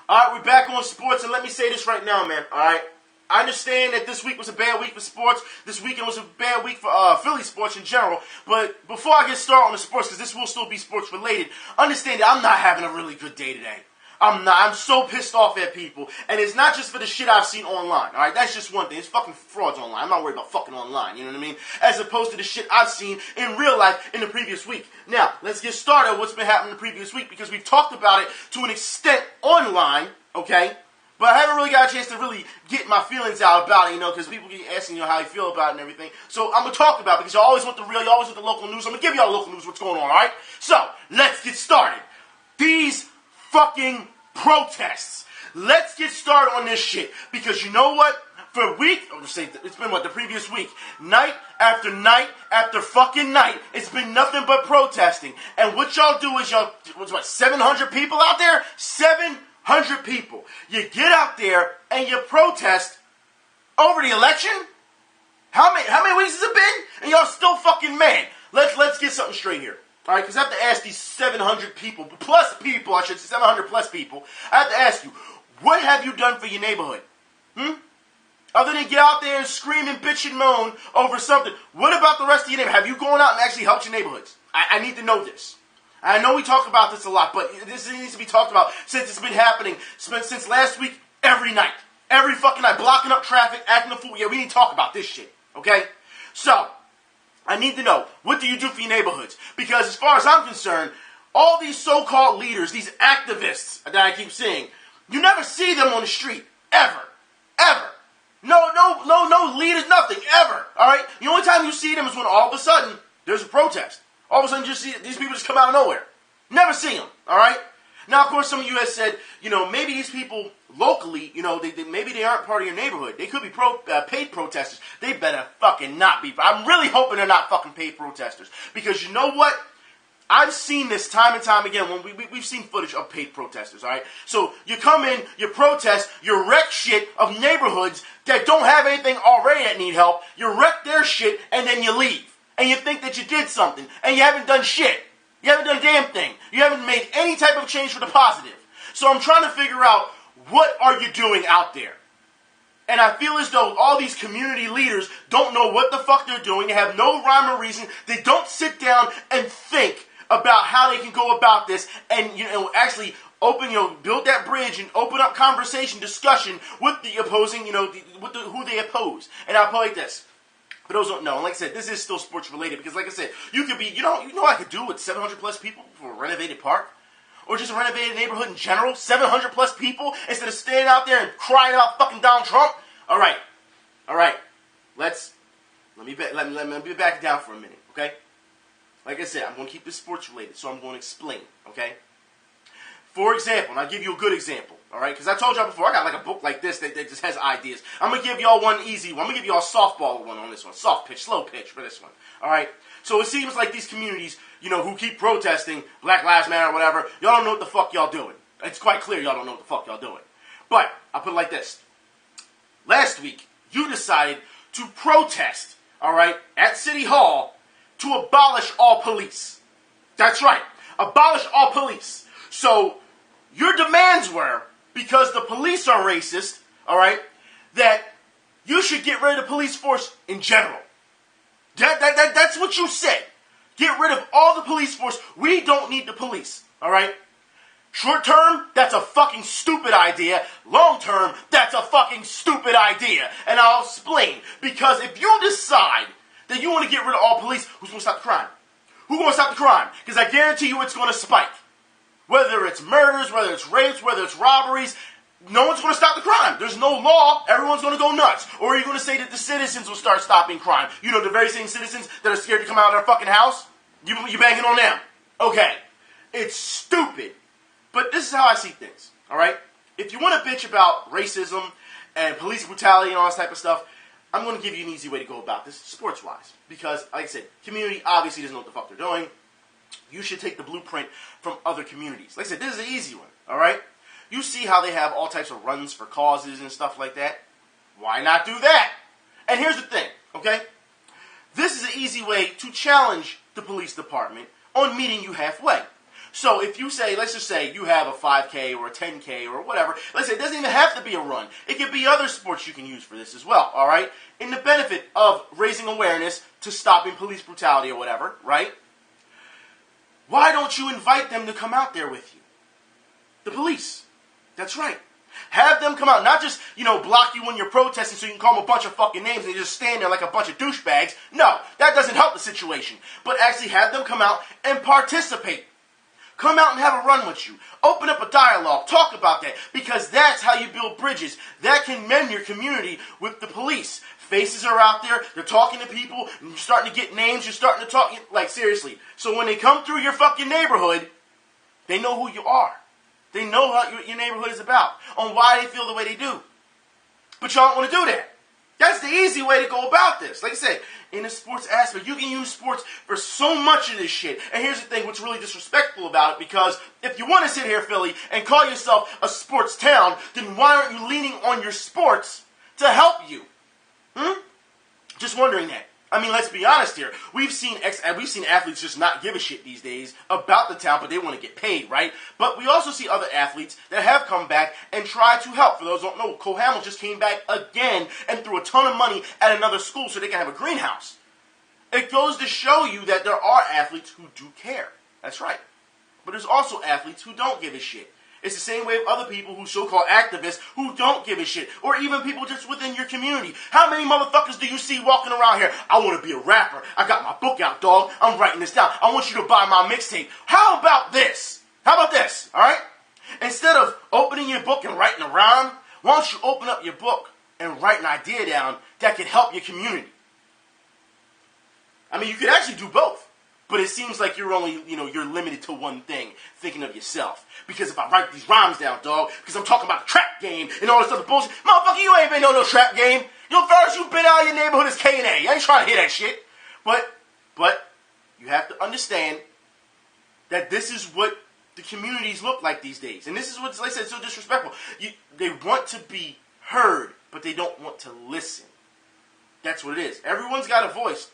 All right, we're back on sports, and let me say this right now, man. All right, I understand that this week was a bad week for sports. This weekend was a bad week for Philly sports in general. But before I get started on the sports, because this will still be sports related, understand that I'm not having a really good day today. I'm not. I'm so pissed off at people. And it's not just for the shit I've seen online. All right, that's just one thing. It's fucking frauds online. I'm not worried about fucking online. You know what I mean? As opposed to the shit I've seen in real life in the previous week. Now, let's get started on what's been happening the previous week, because we've talked about it to an extent online, okay? But I haven't really got a chance to really get my feelings out about it, you know, because people keep asking, you know, how you feel about it and everything. So I'm going to talk about it, because you always want the real, you always want the local news. I'm going to give y'all local news, what's going on, all right? So, let's get started. These fucking protests. Let's get started on this shit, because you know what? For a week, it's been what, the previous week, night after night after fucking night, it's been nothing but protesting. And what y'all do is y'all, what, 700 people out there? 700 people. You get out there and you protest over the election? How many weeks has it been? And y'all still fucking mad. Let's get something straight here. All right, because I have to ask these 700 people, I should say 700 plus people, I have to ask you, what have you done for your neighborhood? Other than get out there and scream and bitch and moan over something, what about the rest of your neighborhood? Have you gone out and actually helped your neighborhoods? I need to know this. I know we talk about this a lot, but this needs to be talked about since it's been happening since last week, every night. Every fucking night, blocking up traffic, acting a fool. Yeah, we need to talk about this shit, okay? So, I need to know, what do you do for your neighborhoods? Because as far as I'm concerned, all these so-called leaders, these activists that I keep seeing, you never see them on the street. Ever. Ever. No leaders, nothing. Ever. Alright? The only time you see them is when all of a sudden, there's a protest. All of a sudden, you just see these people just come out of nowhere. Never see them. Alright? Now, of course, some of you have said, you know, maybe these people locally, you know, maybe they aren't part of your neighborhood. They could be paid protesters. They better fucking not be. I'm really hoping they're not fucking paid protesters. Because you know what? I've seen this time and time again when we've seen footage of paid protesters, all right? So you come in, you protest, you wreck shit of neighborhoods that don't have anything already that need help. You wreck their shit, and then you leave. And you think that you did something, and you haven't done shit. You haven't done a damn thing. You haven't made any type of change for the positive. So I'm trying to figure out, what are you doing out there? And I feel as though all these community leaders don't know what the fuck they're doing. They have no rhyme or reason. They don't sit down and think about how they can go about this and, you know, actually open, you know, build that bridge and open up conversation, discussion with the opposing, you know, who they oppose. And I'll put it like this. For those who don't know, and like I said, this is still sports related, because like I said, you could be, you know what I could do with 700 plus people for a renovated park? Or just a renovated neighborhood in general? 700 plus people instead of standing out there and crying about fucking Donald Trump? Alright. Let me back it down for a minute, okay? Like I said, I'm going to keep this sports related, so I'm going to explain, okay? For example, and I'll give you a good example, all right? Because I told y'all before, I got like a book like this that just has ideas. I'm going to give y'all one easy one. I'm going to give y'all a softball one on this one. Soft pitch, slow pitch for this one, all right? So it seems like these communities, you know, who keep protesting, Black Lives Matter or whatever, y'all don't know what the fuck y'all doing. It's quite clear y'all don't know what the fuck y'all doing. But I'll put it like this. Last week, you decided to protest, all right, at City Hall to abolish all police. That's right. Abolish all police. So, your demands were, because the police are racist, alright, that you should get rid of the police force in general. That's what you said. Get rid of all the police force. We don't need the police, alright? Short term, that's a fucking stupid idea. Long term, that's a fucking stupid idea. And I'll explain. Because if you decide that you want to get rid of all police, who's going to stop the crime? Who's going to stop the crime? Because I guarantee you it's going to spike. Whether it's murders, whether it's rapes, whether it's robberies, no one's going to stop the crime. There's no law. Everyone's going to go nuts. Or are you going to say that the citizens will start stopping crime? You know, the very same citizens that are scared to come out of their fucking house? You banging on them. Okay. It's stupid. But this is how I see things. Alright? If you want to bitch about racism and police brutality and all this type of stuff, I'm going to give you an easy way to go about this, sports-wise. Because, like I said, community obviously doesn't know what the fuck they're doing. You should take the blueprint from other communities. Like I said, this is an easy one, alright? You see how they have all types of runs for causes and stuff like that? Why not do that? And here's the thing, okay? This is an easy way to challenge the police department on meeting you halfway. So if you say, let's just say you have a 5K or a 10K or whatever, let's say it doesn't even have to be a run. It could be other sports you can use for this as well, all right? In the benefit of raising awareness to stopping police brutality or whatever, right? Why don't you invite them to come out there with you? The police. That's right. Have them come out, not just, block you when you're protesting so you can call them a bunch of fucking names and you just stand there like a bunch of douchebags. No, that doesn't help the situation. But actually have them come out and participate. Come out and have a run with you. Open up a dialogue. Talk about that. Because that's how you build bridges. That can mend your community with the police. Faces are out there. They're talking to people. And you're starting to get names. You're starting to talk. Like, seriously. So when they come through your fucking neighborhood, they know who you are. They know what your neighborhood is about. On why they feel the way they do. But y'all don't want to do that. That's the easy way to go about this. Like I said, in the sports aspect, you can use sports for so much of this shit. And here's the thing, what's really disrespectful about it, because if you want to sit here, Philly, and call yourself a sports town, then why aren't you leaning on your sports to help you? Just wondering that. I mean, let's be honest here. We've seen athletes just not give a shit these days about the town, but they want to get paid, right? But we also see other athletes that have come back and tried to help. For those who don't know, Cole Hamilton just came back again and threw a ton of money at another school so they can have a greenhouse. It goes to show you that there are athletes who do care. That's right. But there's also athletes who don't give a shit. It's the same way with other people who so-called activists who don't give a shit. Or even people just within your community. How many motherfuckers do you see walking around here? I want to be a rapper. I got my book out, dog. I'm writing this down. I want you to buy my mixtape. How about this? How about this? All right? Instead of opening your book and writing a rhyme, why don't you open up your book and write an idea down that can help your community? I mean, you could actually do both. But it seems like you're only, you're limited to one thing, thinking of yourself. Because if I write these rhymes down, dog, because I'm talking about the trap game and all this other bullshit, motherfucker, you ain't been on no trap game. First you've been out of your neighborhood is K&A. I ain't trying to hear that shit. But you have to understand that this is what the communities look like these days. And this is what's, like I said, so disrespectful. They want to be heard, but they don't want to listen. That's what it is. Everyone's got a voice.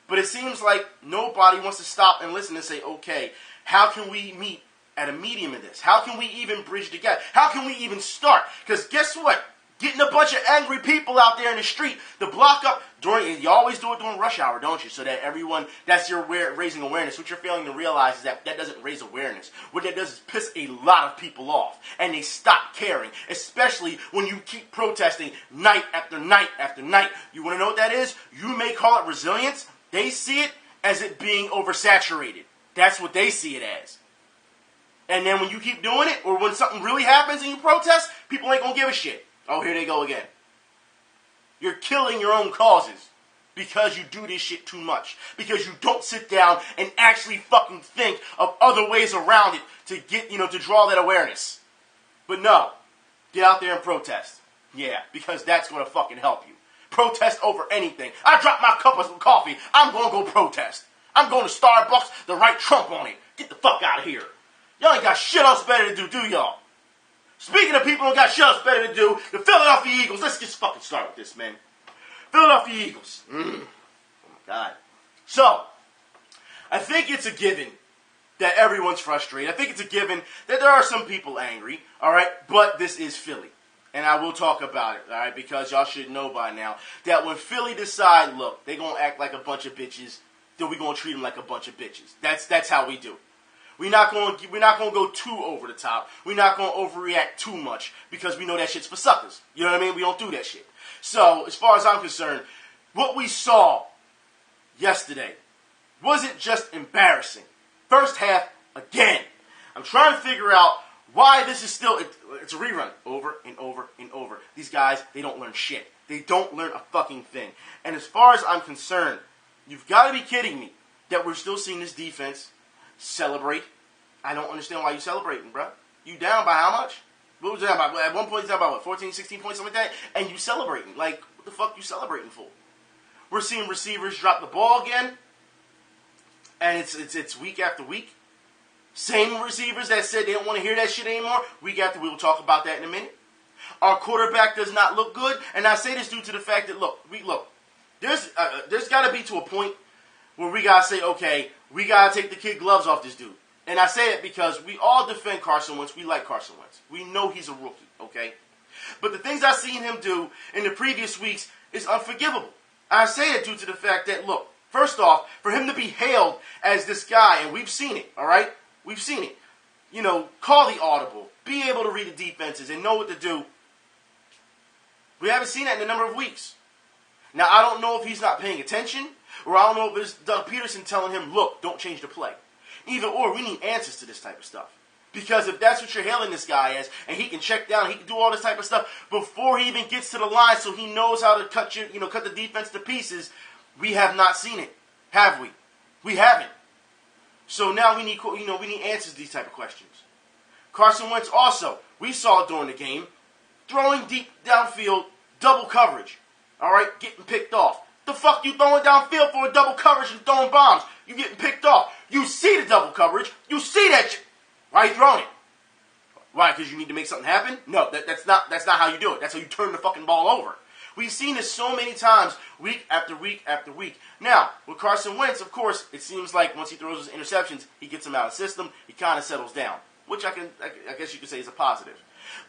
But it seems like nobody wants to stop and listen and say, okay, how can we meet at a medium in this? How can we even bridge together? How can we even start? Because guess what? Getting a bunch of angry people out there in the street to block up you always do it during rush hour, don't you? So that everyone, that's your raising awareness. What you're failing to realize is that doesn't raise awareness. What that does is piss a lot of people off. And they stop caring. Especially when you keep protesting night after night after night. You want to know what that is? You may call it resilience. They see it as it being oversaturated. That's what they see it as. And then when you keep doing it, or when something really happens and you protest, people ain't going to give a shit. Oh, here they go again. You're killing your own causes because you do this shit too much. Because you don't sit down and actually fucking think of other ways around it to get, to draw that awareness. But no, get out there and protest. Yeah, because that's going to fucking help you. Protest over anything. I dropped my cup of coffee. I'm going to go protest. I'm going to Starbucks to write Trump on it. Get the fuck out of here. Y'all ain't got shit else better to do y'all? Speaking of people who got shit else better to do, the Philadelphia Eagles. Let's just fucking start with this, man. Philadelphia Eagles. Oh my God. So, I think it's a given that everyone's frustrated. I think it's a given that there are some people angry, all right? But this is Philly. And I will talk about it, all right? Because y'all should know by now that when Philly decide, look, they're going to act like a bunch of bitches, then we're going to treat them like a bunch of bitches. That's how we do. We're not going to go too over the top. We're not going to overreact too much because we know that shit's for suckers. You know what I mean? We don't do that shit. So, as far as I'm concerned, what we saw yesterday wasn't just embarrassing. First half, again. I'm trying to figure out why this is still, it's a rerun over and over and over. These guys, they don't learn shit. They don't learn a fucking thing. And as far as I'm concerned, you've got to be kidding me that we're still seeing this defense celebrate. I don't understand why you're celebrating, bro. You down by how much? What was it down by? At one point, it's down by what, 14, 16 points, something like that? And you celebrating. Like, what the fuck you celebrating for? We're seeing receivers drop the ball again. And it's week after week. Same receivers that said they don't want to hear that shit anymore. Week after, we will talk about that in a minute. Our quarterback does not look good. And I say this due to the fact that, look, there's got to be to a point where we got to say, okay, we got to take the kid gloves off this dude. And I say it because we all defend Carson Wentz. We like Carson Wentz. We know he's a rookie, okay? But the things I've seen him do in the previous weeks is unforgivable. I say it due to the fact that, look, first off, for him to be hailed as this guy, and we've seen it, all right? We've seen it. You know, call the audible, be able to read the defenses and know what to do. We haven't seen that in a number of weeks. Now, I don't know if he's not paying attention, or I don't know if it's Doug Peterson telling him, look, don't change the play. Either or, we need answers to this type of stuff. Because if that's what you're hailing this guy as, and he can check down, he can do all this type of stuff before he even gets to the line, so he knows how to cut the defense to pieces, we have not seen it, have we? We haven't. So now we need answers to these type of questions. Carson Wentz also, we saw it during the game, throwing deep downfield, double coverage. All right, getting picked off. The fuck you throwing downfield for a double coverage and throwing bombs? You getting picked off. You see the double coverage. You see that shit. Why are you throwing it? Why? Because you need to make something happen? No, that's not how you do it. That's how you turn the fucking ball over. We've seen this so many times, week after week after week. Now, with Carson Wentz, of course, it seems like once he throws his interceptions, he gets them out of the system. He kind of settles down, which I guess you could say is a positive.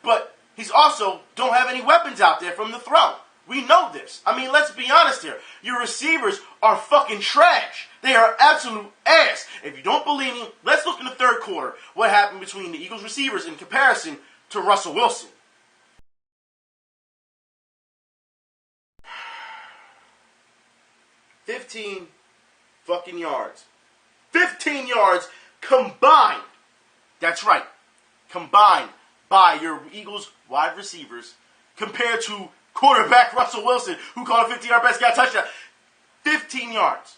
But he's also don't have any weapons out there from the throw. We know this. I mean, let's be honest here. Your receivers are fucking trash. They are absolute ass. If you don't believe me, let's look in the third quarter. What happened between the Eagles receivers in comparison to Russell Wilson? $15 fucking yards. 15 yards combined. That's right. Combined by your Eagles wide receivers compared to quarterback Russell Wilson, who caught a 15-yard pass, got a touchdown. 15 yards.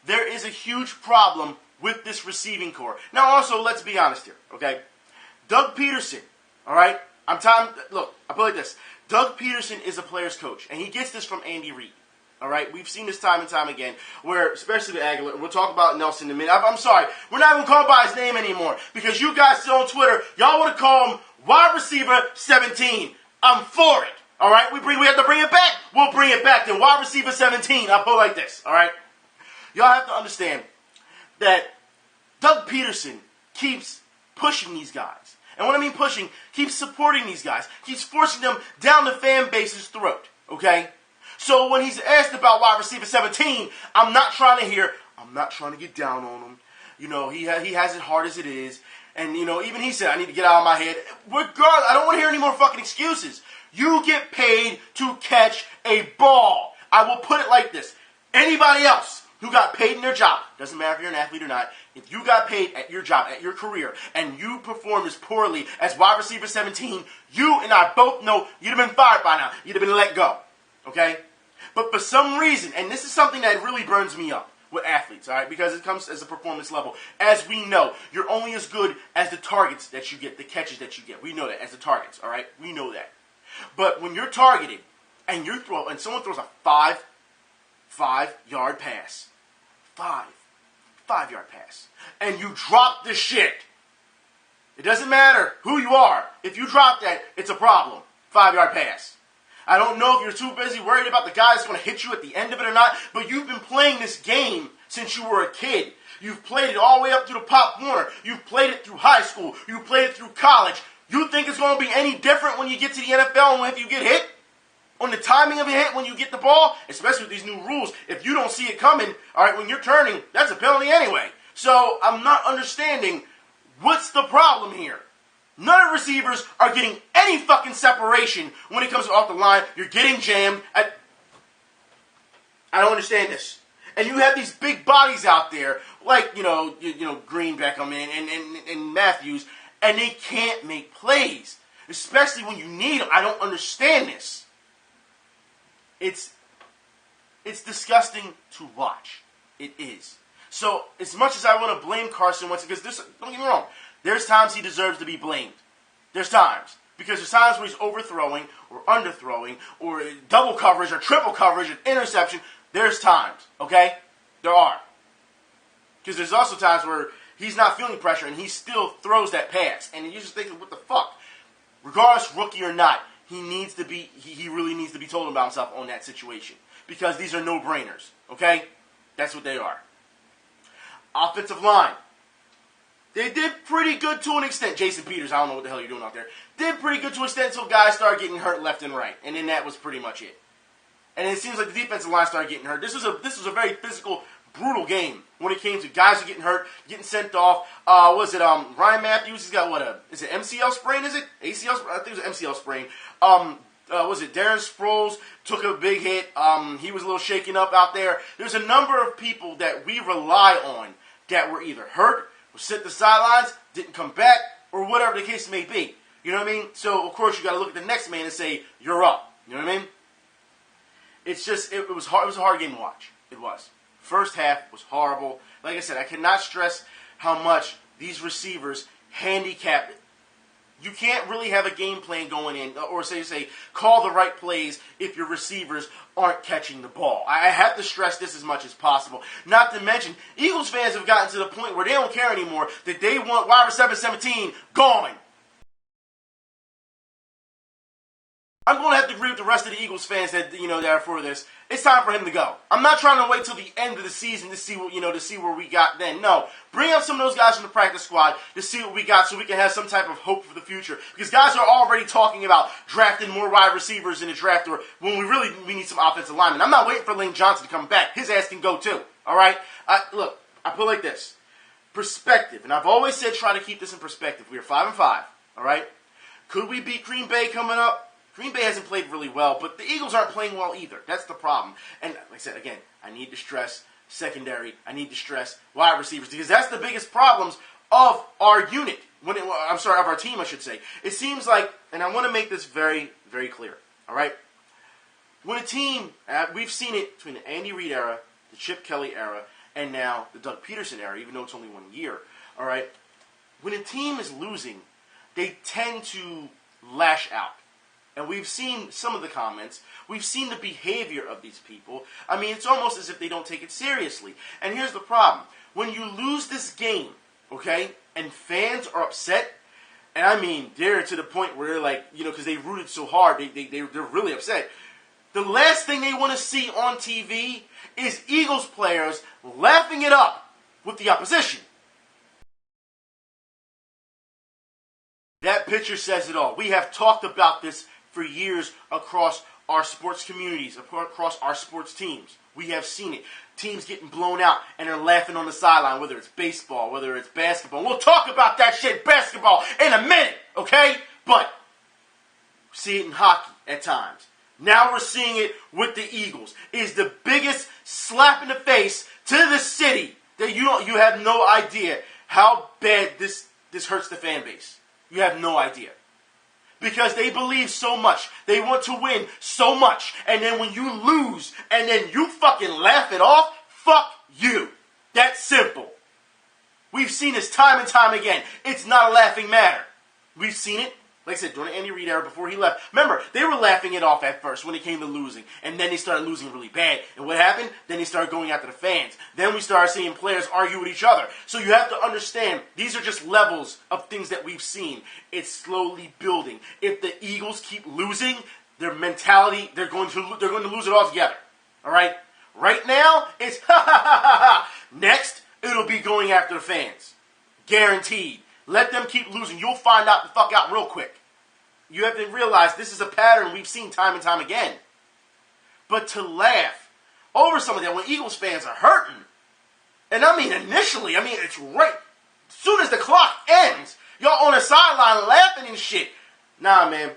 There is a huge problem with this receiving core. Now, also, let's be honest here, okay? Doug Peterson, all right? Look, I put it like this. Doug Peterson is a player's coach, and he gets this from Andy Reid, all right? We've seen this time and time again, where, especially with Aguilar, we'll talk about Nelson in a minute. I'm sorry, we're not even calling by his name anymore, because you guys still on Twitter, y'all want to call him wide receiver 17. I'm for it. All right, we have to bring it back. We'll bring it back. Then wide receiver 17. I'll put it like this. All right, y'all have to understand that Doug Peterson keeps pushing these guys, and when I mean pushing, keeps supporting these guys. He's forcing them down the fan base's throat. Okay, so when he's asked about wide receiver 17, I'm not trying to get down on him. You know, he has it hard as it is, and you know, even he said I need to get out of my head. Regardless, I don't want to hear any more fucking excuses. You get paid to catch a ball. I will put it like this. Anybody else who got paid in their job, doesn't matter if you're an athlete or not, if you got paid at your job, at your career, and you performed as poorly as wide receiver 17, you and I both know you'd have been fired by now. You'd have been let go. Okay? But for some reason, and this is something that really burns me up with athletes, all right, because it comes as a performance level. As we know, you're only as good as the targets that you get, the catches that you get. We know that as the targets, all right? We know that. But when you're targeted and someone throws a five-yard pass, five-yard pass, and you drop the shit, it doesn't matter who you are. If you drop that, it's a problem. 5-yard pass. I don't know if you're too busy worried about the guy that's going to hit you at the end of it or not, but you've been playing this game since you were a kid. You've played it all the way up through the Pop Warner. You've played it through high school. You've played it through college. You think it's going to be any different when you get to the NFL and if you get hit? On the timing of a hit when you get the ball? Especially with these new rules. If you don't see it coming, all right, when you're turning, that's a penalty anyway. So I'm not understanding what's the problem here. None of the receivers are getting any fucking separation when it comes off the line. You're getting jammed. I don't understand this. And you have these big bodies out there, like, you know, Green, Beckham, and Matthews, and they can't make plays, especially when you need them. I don't understand this. It's disgusting to watch. It is. So as much as I want to blame Carson Wentz, because don't get me wrong, there's times he deserves to be blamed. There's times. Because there's times where he's overthrowing or underthrowing or double coverage or triple coverage and interception. There's times, okay? There are. Because there's also times where he's not feeling pressure and he still throws that pass. And you just think, what the fuck? Regardless, rookie or not, he really needs to be told about himself on that situation. Because these are no-brainers, okay? That's what they are. Offensive line. They did pretty good to an extent. Jason Peters, I don't know what the hell you're doing out there. Did pretty good to an extent until guys started getting hurt left and right. And then that was pretty much it. And it seems like the defensive line started getting hurt. This was a very physical, brutal game when it came to guys who getting hurt, getting sent off. Ryan Matthews? He's got is it MCL sprain? Is it ACL? I think it was MCL sprain. Darren Sproles took a big hit. He was a little shaken up out there. There's a number of people that we rely on that were either hurt, or sit the sidelines, didn't come back, or whatever the case may be. You know what I mean? So, of course, you got to look at the next man and say, you're up. You know what I mean? It's just, it was hard. It was a hard game to watch. It was. First half was horrible. Like I said, I cannot stress how much these receivers handicap it. You can't really have a game plan going in, or say call the right plays if your receivers aren't catching the ball. I have to stress this as much as possible. Not to mention, Eagles fans have gotten to the point where they don't care anymore, that they want wide receiver 17 gone. I'm going to have to agree with the rest of the Eagles fans that that are for this. It's time for him to go. I'm not trying to wait till the end of the season to see where we got then. No, bring up some of those guys from the practice squad to see what we got, so we can have some type of hope for the future. Because guys are already talking about drafting more wide receivers in the draft, or when we need some offensive linemen. I'm not waiting for Lane Johnson to come back. His ass can go too. All right. Look, I put it like this: perspective, and I've always said try to keep this in perspective. We are 5-5. All right. Could we beat Green Bay coming up? Green Bay hasn't played really well, but the Eagles aren't playing well either. That's the problem. And like I said, again, I need to stress secondary. I need to stress wide receivers, because that's the biggest problems of our unit. Of our team, I should say. It seems like, and I want to make this very, very clear, all right? When a team, we've seen it between the Andy Reid era, the Chip Kelly era, and now the Doug Peterson era, even though it's only 1 year, all right? When a team is losing, they tend to lash out. And we've seen some of the comments. We've seen the behavior of these people. I mean, it's almost as if they don't take it seriously. And here's the problem. When you lose this game, okay, and fans are upset, and I mean, they're to the point where they're like, because they rooted so hard, they're really upset. The last thing they want to see on TV is Eagles players laughing it up with the opposition. That picture says it all. We have talked about this for years across our sports communities, across our sports teams. We have seen it. Teams getting blown out and they're laughing on the sideline, whether it's baseball, whether it's basketball. We'll talk about that shit, basketball, in a minute, okay? But see it in hockey at times. Now we're seeing it with the Eagles. It is the biggest slap in the face to the city that you have no idea how bad this hurts the fan base. You have no idea. Because they believe so much. They want to win so much. And then when you lose, and then you fucking laugh it off, fuck you. That's simple. We've seen this time and time again. It's not a laughing matter. We've seen it, like I said, during the Andy Reid era before he left. Remember, they were laughing it off at first when it came to losing. And then they started losing really bad. And what happened? Then they started going after the fans. Then we started seeing players argue with each other. So you have to understand, these are just levels of things that we've seen. It's slowly building. If the Eagles keep losing, their mentality, they're going to lose it all together. All right? Right now, it's ha ha ha ha ha. Next, it'll be going after the fans. Guaranteed. Let them keep losing. You'll find out the fuck out real quick. You have to realize this is a pattern we've seen time and time again. But to laugh over some of that when Eagles fans are hurting, and I mean initially, it's right as soon as the clock ends, y'all on the sideline laughing and shit. Nah, man.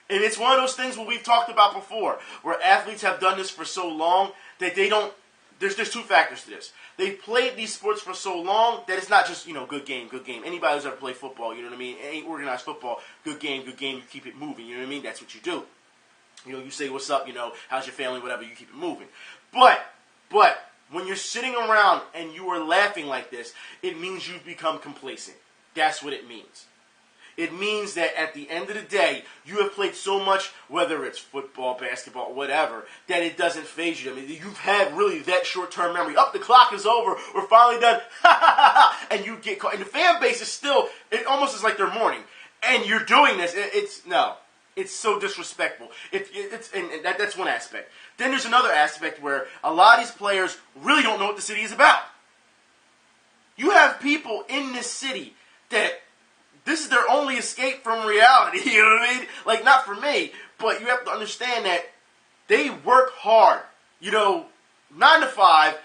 And it's one of those things where we've talked about before, where athletes have done this for so long that they don't. There's two factors to this. They've played these sports for so long that it's not just, good game, good game. Anybody who's ever played football, you know what I mean? Any organized football, good game, you keep it moving, you know what I mean? That's what you do. You say what's up, how's your family, whatever, you keep it moving. But when you're sitting around and you are laughing like this, it means you've become complacent. That's what it means. It means that at the end of the day, you have played so much, whether it's football, basketball, whatever, that it doesn't faze you. You've had really that short-term memory. The clock is over. We're finally done. And you get caught. And the fan base is still, it almost is like they're mourning. And you're doing this. It's so disrespectful. That's one aspect. Then there's another aspect where a lot of these players really don't know what the city is about. You have people in this city that this is their only escape from reality. You know what I mean? Like, not for me, but you have to understand that they work hard. 9 to 5,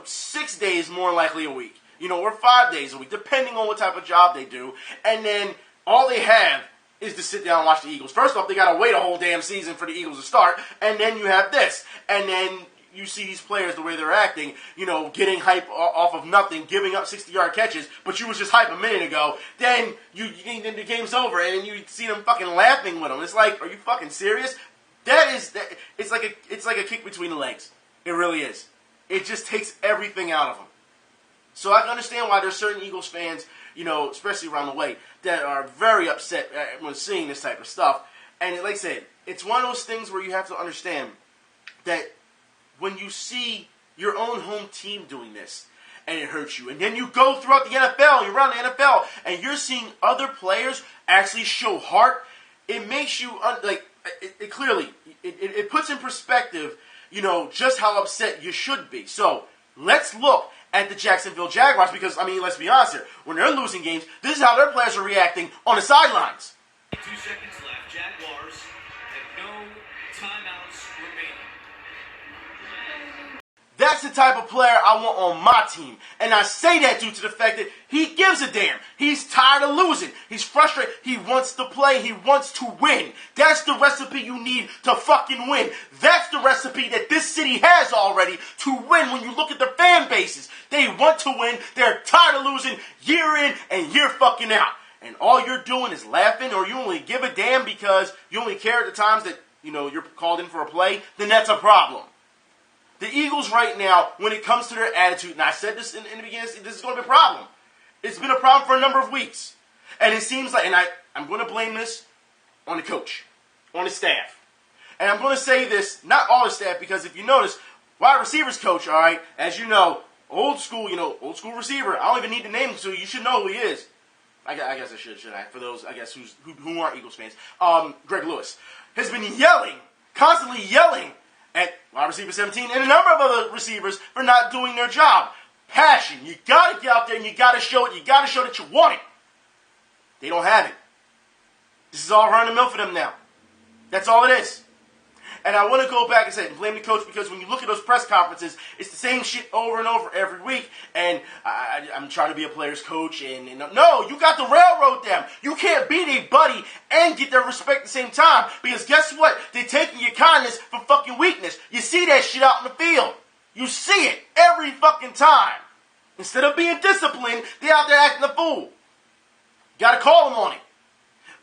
6 days more likely a week. Or 5 days a week, depending on what type of job they do. And then all they have is to sit down and watch the Eagles. First off, they got to wait a whole damn season for the Eagles to start. And then you have this. And then you see these players, the way they're acting, getting hype off of nothing, giving up 60-yard catches, but you was just hype a minute ago. Then the game's over, and you see them fucking laughing with them. It's like, are you fucking serious? It's like a kick between the legs. It really is. It just takes everything out of them. So I can understand why there's certain Eagles fans, especially around the way, that are very upset when seeing this type of stuff. And like I said, it's one of those things where you have to understand that when you see your own home team doing this, and it hurts you, and then you go throughout the NFL, you're around the NFL, and you're seeing other players actually show heart, it makes you, it clearly, it puts in perspective, just how upset you should be. So, let's look at the Jacksonville Jaguars, because, let's be honest here, when they're losing games, this is how their players are reacting on the sidelines. 2 seconds left. Jaguars have no timeouts remaining. That's the type of player I want on my team. And I say that due to the fact that he gives a damn. He's tired of losing. He's frustrated. He wants to play. He wants to win. That's the recipe you need to fucking win. That's the recipe that this city has already to win when you look at their fan bases. They want to win. They're tired of losing year in and year fucking out. And all you're doing is laughing, or you only give a damn because you only care at the times that, you're called in for a play, then that's a problem. The Eagles right now, when it comes to their attitude, and I said this in the beginning, this is going to be a problem. It's been a problem for a number of weeks. And it seems like, and I'm going to blame this on the coach, on the staff. And I'm going to say this, not all the staff, because if you notice, wide receivers coach, all right, as you know, old school receiver. I don't even need to name him, so you should know who he is. I guess I should I? For those, I guess, who aren't Eagles fans. Greg Lewis has been constantly yelling at wide receiver 17 and a number of other receivers for not doing their job. Passion. You got to get out there and you got to show it. You got to show that you want it. They don't have it. This is all run the mill for them now. That's all it is. And I want to go back and say, blame the coach, because when you look at those press conferences, it's the same shit over and over every week. And I'm trying to be a player's coach. And no, you got to railroad them. You can't be their buddy and get their respect at the same time. Because guess what? They're taking your kindness for fucking weakness. You see that shit out in the field. You see it every fucking time. Instead of being disciplined, they're out there acting a fool. Got to call them on it.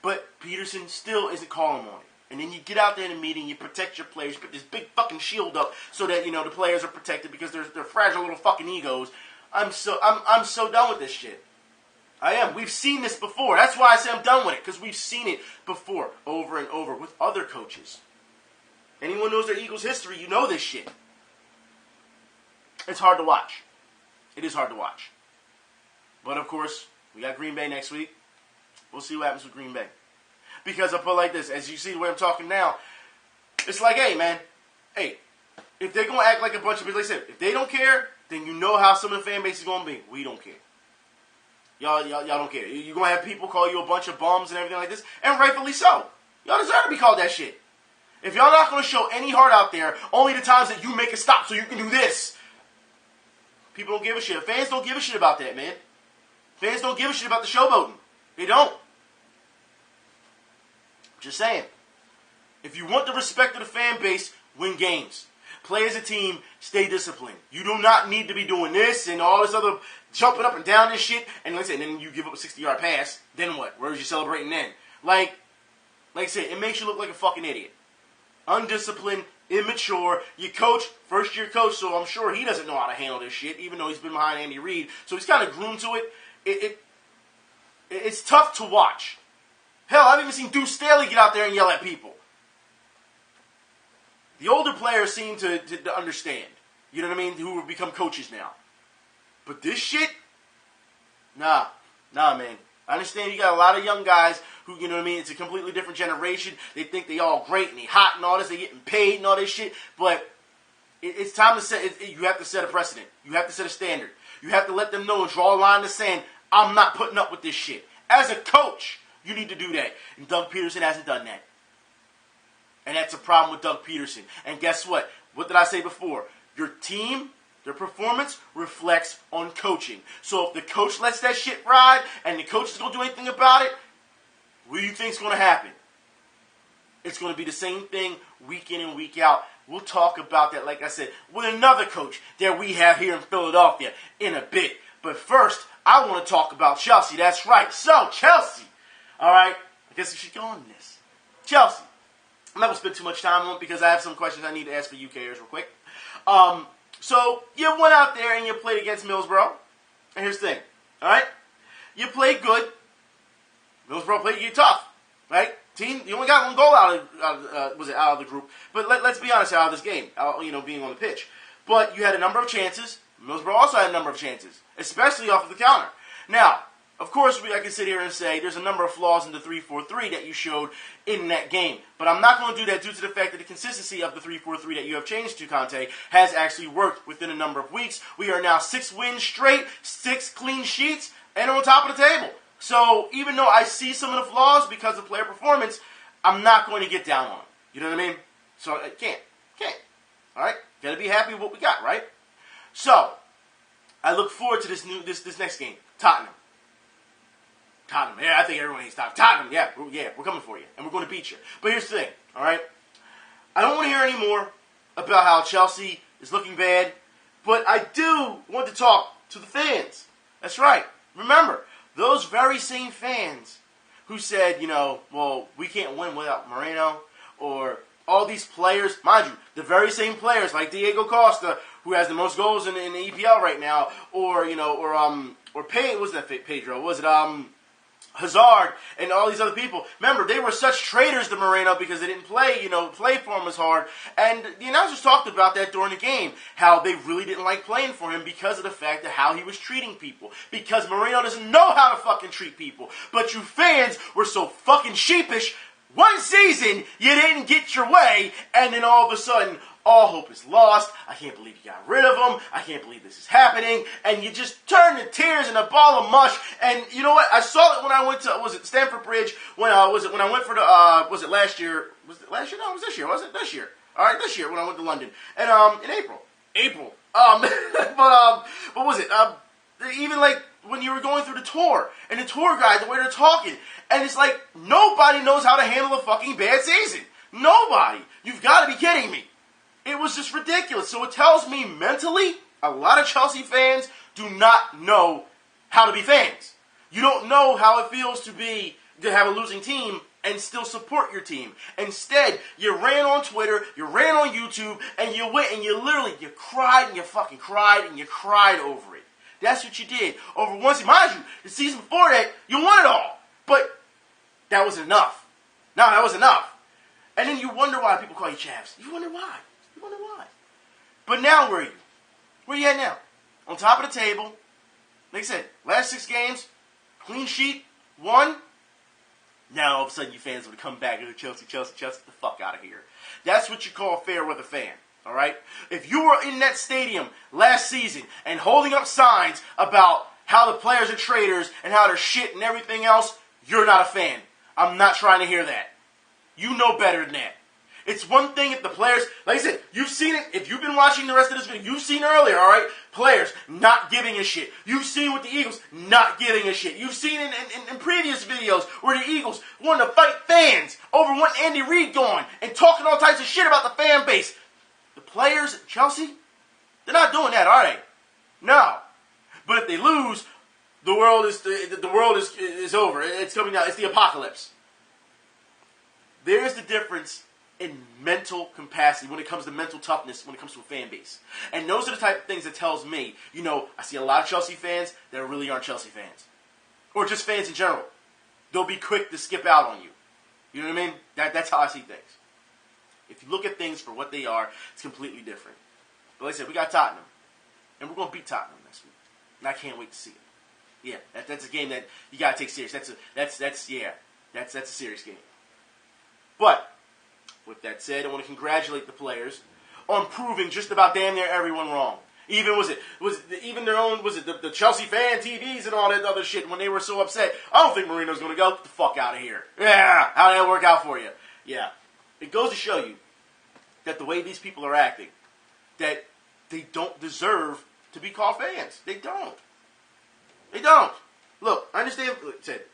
But Peterson still isn't calling them on it. And then you get out there in a meeting, you protect your players, put this big fucking shield up so that, the players are protected because they're fragile little fucking egos. I'm so done with this shit. I am. We've seen this before. That's why I say I'm done with it, because we've seen it before, over and over, with other coaches. Anyone knows their Eagles history, you know this shit. It's hard to watch. It is hard to watch. But, of course, we got Green Bay next week. We'll see what happens with Green Bay. Because I put it like this, as you see the way I'm talking now, it's like, hey, man, if they're going to act like a bunch of people, like I said, if they don't care, then you know how some of the fan base is going to be. We don't care. Y'all don't care. You're going to have people call you a bunch of bums and everything like this, and rightfully so. Y'all deserve to be called that shit. If y'all not going to show any heart out there, only the times that you make a stop so you can do this, people don't give a shit. Fans don't give a shit about that, man. Fans don't give a shit about the showboating. They don't. Just saying. If you want the respect of the fan base, win games. Play as a team, stay disciplined. You do not need to be doing this and all this other jumping up and down this shit. And let's say, then you give up a 60-yard pass. Then what? Where's you celebrating then? Like I said, it makes you look like a fucking idiot. Undisciplined, immature. You coach, first-year coach, so I'm sure he doesn't know how to handle this shit, even though he's been behind Andy Reid. So he's kind of groomed to it. It's tough to watch. Hell, I've even seen Deuce Staley get out there and yell at people. The older players seem to understand. You know what I mean? Who have become coaches now. But this shit? Nah, man. I understand you got a lot of young guys who, you know what I mean, it's a completely different generation. They think they all great and they hot and all this. They getting paid and all this shit. But it's time to set, you have to set a precedent. You have to set a standard. You have to let them know and draw a line in the sand. I'm not putting up with this shit. As a coach, you need to do that. And Doug Peterson hasn't done that. And that's a problem with Doug Peterson. And guess what? What did I say before? Your team, their performance reflects on coaching. So if the coach lets that shit ride and the coach is going to do anything about it, what do you think is going to happen? It's going to be the same thing week in and week out. We'll talk about that, like I said, with another coach that we have here in Philadelphia in a bit. But first, I want to talk about Chelsea. That's right. So, Chelsea. All right. I guess we should go on this. Chelsea. I'm not going to spend too much time on it because I have some questions I need to ask for UKers real quick. So, you went out there and you played against Middlesbrough. And here's the thing. All right. You played good. Middlesbrough played you tough. Right? Team, you only got one goal out of the group. But let's be honest, out of this game, being on the pitch. But you had a number of chances. Middlesbrough also had a number of chances, especially off of the counter. Now, of course, I can sit here and say there's a number of flaws in the 3-4-3 that you showed in that game. But I'm not going to do that due to the fact that the consistency of the 3-4-3 that you have changed to, Conte, has actually worked within a number of weeks. We are now 6 wins straight, 6 clean sheets, and on top of the table. So even though I see some of the flaws because of player performance, I'm not going to get down on it. You know what I mean? So I can't. All right? Got to be happy with what we got, right? So I look forward to this next game. Tottenham. Yeah, I think everyone hates Tottenham. Yeah, we're coming for you, and we're going to beat you. But here's the thing, all right? I don't want to hear any more about how Chelsea is looking bad, but I do want to talk to the fans. That's right. Remember, those very same fans who said, well, we can't win without Moreno, or all these players, mind you, the very same players like Diego Costa, who has the most goals in the EPL right now, or Pedro? Was it Hazard and all these other people? Remember, they were such traitors to Moreno because they didn't play for him as hard. And the announcers talked about that during the game, how they really didn't like playing for him because of the fact of how he was treating people. Because Moreno doesn't know how to fucking treat people. But you fans were so fucking sheepish. One season, you didn't get your way, and then all of a sudden, all hope is lost. I can't believe you got rid of him. I can't believe this is happening. And you just turn to tears in a ball of mush. And you know what? I saw it when I went to, Stamford Bridge? When I went for the, last year? Was it last year? No, it was this year. Was it this year? All right, this year when I went to London. And in April. But was it? Even like when you were going through the tour, and the tour guide, the way they're talking, and it's like nobody knows how to handle a fucking bad season. Nobody. You've got to be kidding me. It was just ridiculous. So it tells me mentally, a lot of Chelsea fans do not know how to be fans. You don't know how it feels to have a losing team and still support your team. Instead, you ran on Twitter, you ran on YouTube, and you went and you cried and you fucking cried and you cried over it. That's what you did. Over one season. Mind you, the season before that, you won it all. But that wasn't enough. No, that wasn't enough. And then you wonder why people call you Chavs. You wonder why. But now where are you? Where are you at now? On top of the table. Like I said, last 6 games, clean sheet, 1. Now all of a sudden you fans would come back and Chelsea, get the fuck out of here. That's what you call a fair weather fan. All right? If you were in that stadium last season and holding up signs about how the players are traitors and how they're shit and everything else, you're not a fan. I'm not trying to hear that. You know better than that. It's one thing if the players, like I said, you've seen it. If you've been watching the rest of this video, you've seen earlier, all right? Players not giving a shit. You've seen with the Eagles not giving a shit. You've seen in previous videos where the Eagles wanted to fight fans over when Andy Reid gone and talking all types of shit about the fan base. The players at Chelsea, they're not doing that, are they? No. But if they lose, the world is over. It's coming down. It's the apocalypse. There's the difference in mental capacity when it comes to mental toughness when it comes to a fan base. And those are the type of things that tells me, I see a lot of Chelsea fans that really aren't Chelsea fans. Or just fans in general. They'll be quick to skip out on you. You know what I mean? That's how I see things. If you look at things for what they are, it's completely different. But like I said, we got Tottenham. And we're going to beat Tottenham next week. And I can't wait to see it. Yeah, that's a game that you got to take serious. That's a serious game. But with that said, I want to congratulate the players on proving just about damn near everyone wrong. Even even their own, the Chelsea fan TVs and all that other shit when they were so upset. I don't think Marino's going to go. Get the fuck out of here. Yeah, how'd that work out for you? Yeah. It goes to show you that the way these people are acting, that they don't deserve to be called fans. They don't. They don't. Look, I understand.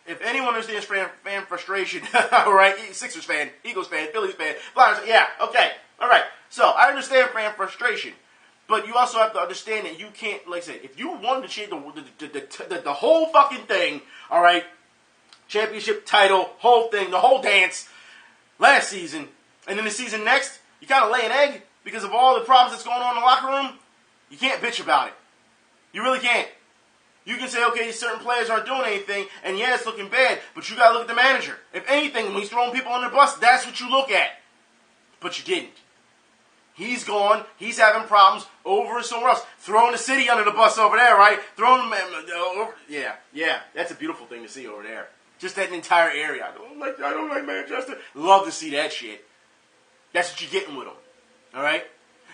If anyone understands fan frustration, all right, Sixers fan, Eagles fan, Phillies fan, Flyers, yeah, okay, all right. So I understand fan frustration, but you also have to understand that you can't, like I said, if you wanted to change the whole fucking thing, all right, championship title, whole thing, the whole dance, last season, and then the season next, you kind of lay an egg because of all the problems that's going on in the locker room. You can't bitch about it. You really can't. You can say, okay, certain players aren't doing anything, and yeah, it's looking bad, but you got to look at the manager. If anything, when he's throwing people on the bus, that's what you look at. But you didn't. He's gone. He's having problems over somewhere else. Throwing the city under the bus over there, right? Throwing them over. Yeah. That's a beautiful thing to see over there. Just that entire area. I don't like Manchester. Love to see that shit. That's what you're getting with them. All right?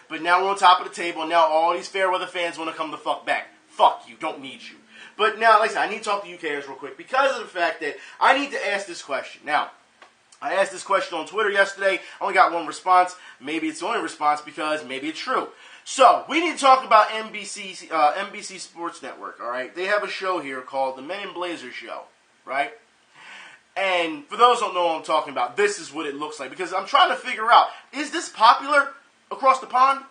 But now we're on top of the table, and now all these fair weather fans want to come the fuck back. Fuck you. Don't need you. But now, like I said, I need to talk to UKers real quick because of the fact that I need to ask this question. Now, I asked this question on Twitter yesterday. I only got one response. Maybe it's the only response because maybe it's true. So, we need to talk about NBC Sports Network, all right? They have a show here called The Men in Blazers Show, right? And for those who don't know what I'm talking about, this is what it looks like. Because I'm trying to figure out, is this popular across the pond?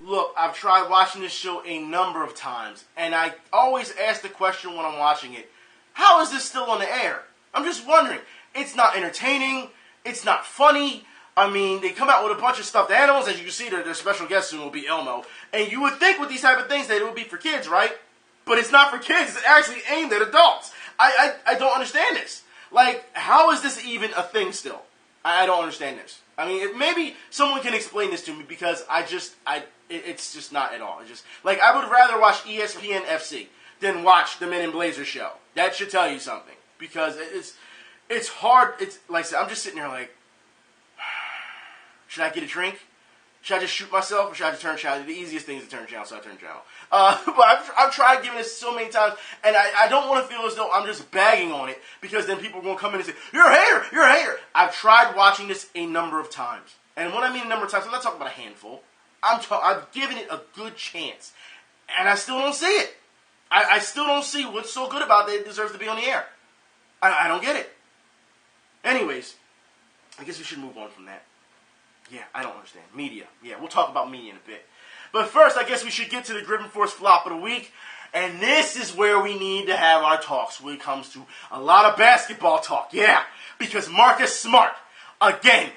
Look, I've tried watching this show a number of times, and I always ask the question when I'm watching it, how is this still on the air? I'm just wondering. It's not entertaining. It's not funny. I mean, they come out with a bunch of stuffed animals. As you can see, their special guest soon will be Elmo. And you would think with these type of things that it would be for kids, right? But it's not for kids. It's actually aimed at adults. I don't understand this. Like, how is this even a thing still? I don't understand this. I mean, maybe someone can explain this to me because it's just not at all. It's just like I would rather watch ESPN FC than watch the Men in Blazers show. That should tell you something because it's hard. It's like I said, I'm just sitting here like, should I get a drink? Should I just shoot myself or should I just turn channel? The easiest thing is to turn channel, so I turn channel. But I've tried giving this so many times, and I don't want to feel as though I'm just bagging on it because then people are going to come in and say, you're a hater, you're a hater. I've tried watching this a number of times. And when I mean a number of times, I'm not talking about a handful. I've given it a good chance, and I still don't see it. I still don't see what's so good about it that it deserves to be on the air. I don't get it. Anyways, I guess we should move on from that. Yeah, I don't understand. Media. Yeah, we'll talk about media in a bit. But first, I guess we should get to the Griffin Force flop of the week. And this is where we need to have our talks when it comes to a lot of basketball talk. Yeah, because Marcus Smart, again,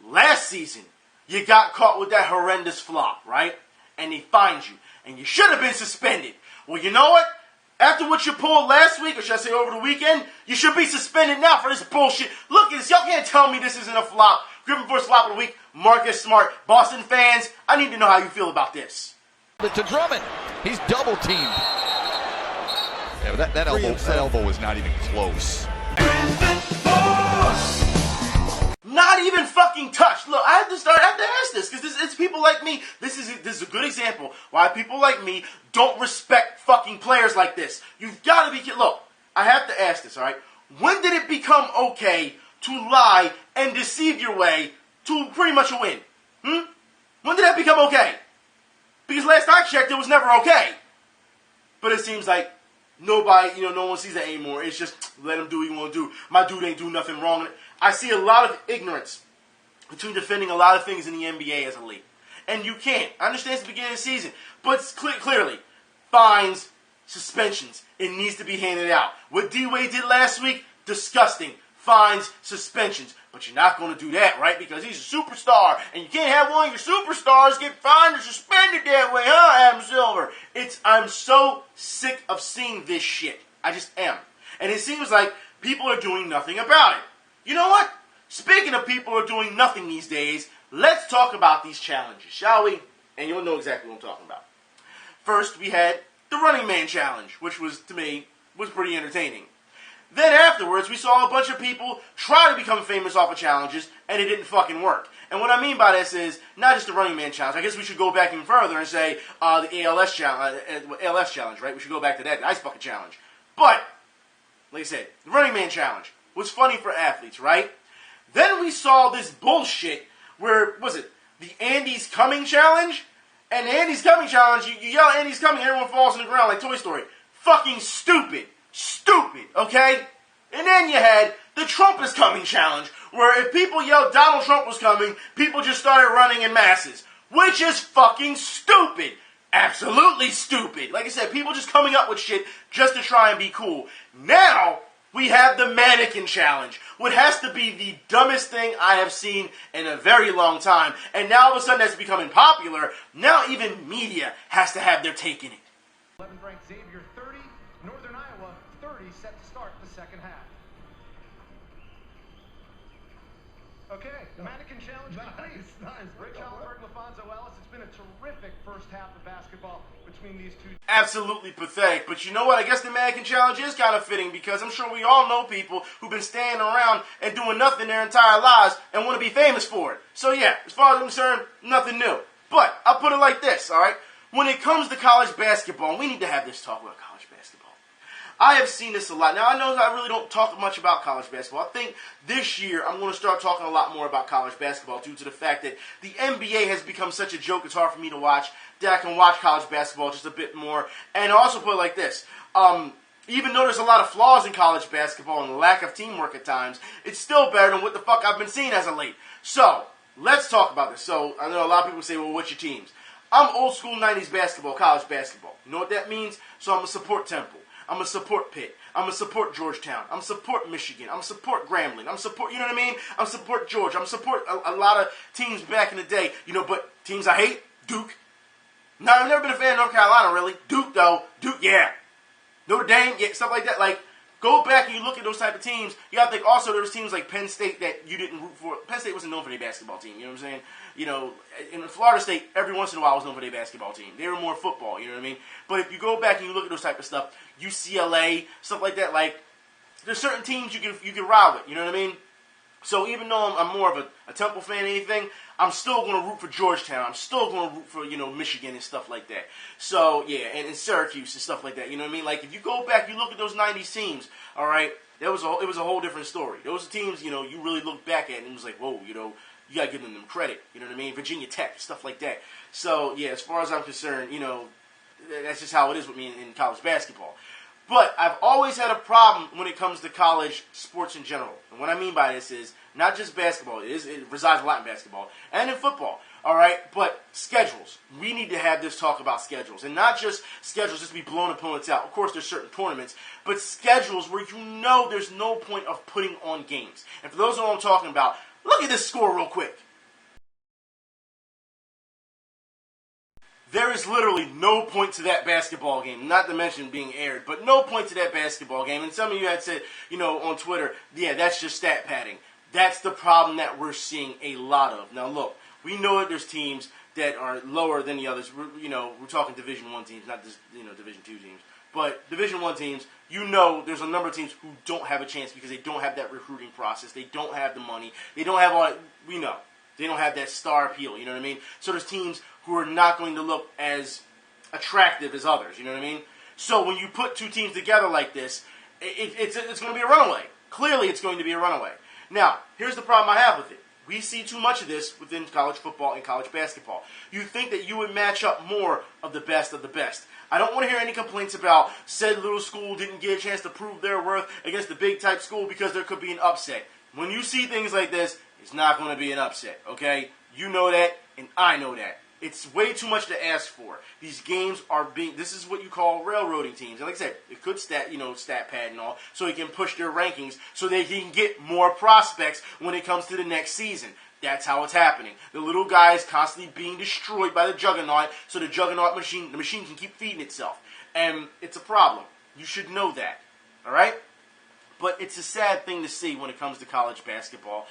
last season, you got caught with that horrendous flop, right? And they fined you. And you should have been suspended. Well, you know what? After what you pulled last week, or should I say over the weekend, you should be suspended now for this bullshit. Look at this. Y'all can't tell me this isn't a flop. Griffin Force flop of the week, Marcus Smart. Boston fans, I need to know how you feel about this. To Drummond. He's double teamed. Yeah, but that elbow was not even close. Not even fucking touched. Look, I have to ask this because it's people like me. This is a good example why people like me don't respect fucking players like this. You've got to be kidding. Look, I have to ask this. All right, when did it become okay to lie and deceive your way to pretty much a win? When did that become okay? Because last I checked, it was never okay. But it seems like nobody, no one sees that anymore. It's just let him do what he want to do. My dude ain't do nothing wrong. I see a lot of ignorance between defending a lot of things in the NBA as a league. And you can't. I understand it's the beginning of the season. But clearly, fines, suspensions, it needs to be handed out. What D-Wade did last week, disgusting. Fines, suspensions. But you're not going to do that, right? Because he's a superstar. And you can't have one of your superstars get fined or suspended that way, huh, Adam Silver? I'm so sick of seeing this shit. I just am. And it seems like people are doing nothing about it. You know what? Speaking of people who are doing nothing these days, let's talk about these challenges, shall we? And you'll know exactly what I'm talking about. First, we had the Running Man Challenge, which was, to me, was pretty entertaining. Then afterwards, we saw a bunch of people try to become famous off of challenges, and it didn't fucking work. And what I mean by this is not just the Running Man challenge. I guess we should go back even further and say the ALS challenge, right? We should go back to that, the Ice Bucket challenge. But, like I said, the Running Man challenge was funny for athletes, right? Then we saw this bullshit where, was it the Andy's Coming challenge? And the Andy's Coming challenge, you yell Andy's Coming, everyone falls on the ground like Toy Story. Fucking stupid. Stupid, okay? And then you had the Trump is Coming challenge, where if people yelled Donald Trump was coming, people just started running in masses. Which is fucking stupid. Absolutely stupid. Like I said, people just coming up with shit just to try and be cool. Now, we have the Mannequin Challenge, what has to be the dumbest thing I have seen in a very long time. And now all of a sudden that's becoming popular. Now even media has to have their take in it. 11th ranked Xavier 30, Northern Iowa 30, set to start the second half. Okay, the Mannequin Challenge complete. Nice. Rich Oliver and LaFonso Ellis, it's been a terrific first half of basketball between these two. Absolutely pathetic. But you know what? I guess the Mannequin Challenge is kind of fitting because I'm sure we all know people who've been standing around and doing nothing their entire lives and want to be famous for it. So yeah, as far as I'm concerned, nothing new. But I'll put it like this, all right? When it comes to college basketball, we need to have this talk about college basketball. I have seen this a lot. Now, I know I really don't talk much about college basketball. I think this year I'm going to start talking a lot more about college basketball due to the fact that the NBA has become such a joke, it's hard for me to watch, that I can watch college basketball just a bit more. And also put it like this. Even though there's a lot of flaws in college basketball and the lack of teamwork at times, it's still better than what the fuck I've been seeing as of late. So, let's talk about this. So, I know a lot of people say, well, what's your teams? I'm old school 90s basketball, college basketball. You know what that means? So I'm going to support Temple. I'm going to support Pitt. I'm going to support Georgetown. I'm going to support Michigan. I'm going to support Grambling. I'm going to support, you know what I mean? I'm going to support Georgia. I'm going to support a lot of teams back in the day. You know, but teams I hate, Duke. No, I've never been a fan of North Carolina, really. Duke, though. Duke, yeah. Notre Dame, yeah, stuff like that. Like, go back and you look at those type of teams. You got to think also there was teams like Penn State that you didn't root for. Penn State wasn't known for their basketball team, you know what I'm saying? You know, in Florida State, every once in a while was known for their basketball team. They were more football, you know what I mean? But if you go back and you look at those type of stuff, UCLA, stuff like that, like, there's certain teams you can ride with, you know what I mean? So even though I'm more of a Temple fan than anything, I'm still going to root for Georgetown. I'm still going to root for, you know, Michigan and stuff like that. So, yeah, and Syracuse and stuff like that, you know what I mean? Like, if you go back, you look at those 90s teams, all right, it was a whole different story. Those are teams, you know, you really look back at and it was like, whoa, you know, you got to give them credit, you know what I mean? Virginia Tech, stuff like that. So, yeah, as far as I'm concerned, you know, that's just how it is with me in college basketball. But I've always had a problem when it comes to college sports in general. And what I mean by this is not just basketball. It resides a lot in basketball and in football. All right? But schedules. We need to have this talk about schedules. And not just schedules just to be blowing opponents out. Of course, there's certain tournaments. But schedules where you know there's no point of putting on games. And for those who know what I'm talking about, look at this score real quick. There is literally no point to that basketball game, not to mention being aired, but no point to that basketball game. And some of you had said, you know, on Twitter, yeah, that's just stat padding. That's the problem that we're seeing a lot of. Now, look, we know that there's teams that are lower than the others. We're talking Division I teams, not just, Division II teams. But Division I teams, there's a number of teams who don't have a chance because they don't have that recruiting process. They don't have the money. They don't have all that. We know. They don't have that star appeal, you know what I mean? So there's teams who are not going to look as attractive as others, you know what I mean? So when you put two teams together like this, it's going to be a runaway. Clearly it's going to be a runaway. Now, here's the problem I have with it. We see too much of this within college football and college basketball. You think that you would match up more of the best of the best. I don't want to hear any complaints about said little school didn't get a chance to prove their worth against the big type school because there could be an upset. When you see things like this, it's not going to be an upset, okay? You know that, and I know that. It's way too much to ask for. These games are this is what you call railroading teams. And like I said, it could stat pad and all, so they can push their rankings so they can get more prospects when it comes to the next season. That's how it's happening. The little guy is constantly being destroyed by the juggernaut, so the machine can keep feeding itself. And it's a problem. You should know that, all right? But it's a sad thing to see when it comes to college basketball.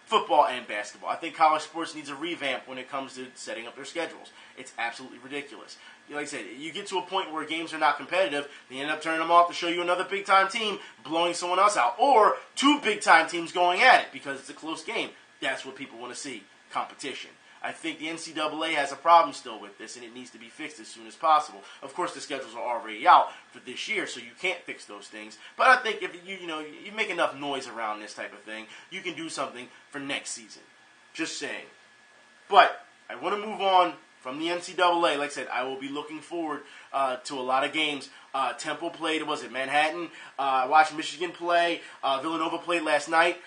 football and basketball. I think college sports needs a revamp when it comes to setting up their schedules. It's absolutely ridiculous. Like I said, you get to a point where games are not competitive, they end up turning them off to show you another big-time team blowing someone else out, or two big-time teams going at it because it's a close game. That's what people want to see, competition. I think the NCAA has a problem still with this, and it needs to be fixed as soon as possible. Of course, the schedules are already out for this year, so you can't fix those things. But I think if you make enough noise around this type of thing, you can do something for next season. Just saying. But I want to move on from the NCAA. Like I said, I will be looking forward to a lot of games. Temple played, was it Manhattan? Watched Michigan play. Villanova played last night.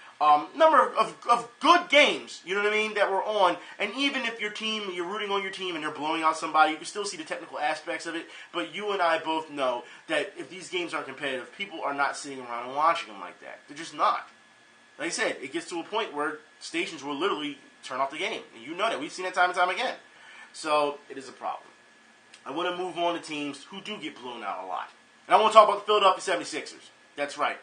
Number of good games, you know what I mean, that were on. And even if you're rooting on your team and they're blowing out somebody, you can still see the technical aspects of it. But you and I both know that if these games aren't competitive, people are not sitting around and watching them like that. They're just not. Like I said, it gets to a point where stations will literally turn off the game. And you know that. We've seen that time and time again. So it is a problem. I want to move on to teams who do get blown out a lot. And I want to talk about the Philadelphia 76ers. That's right.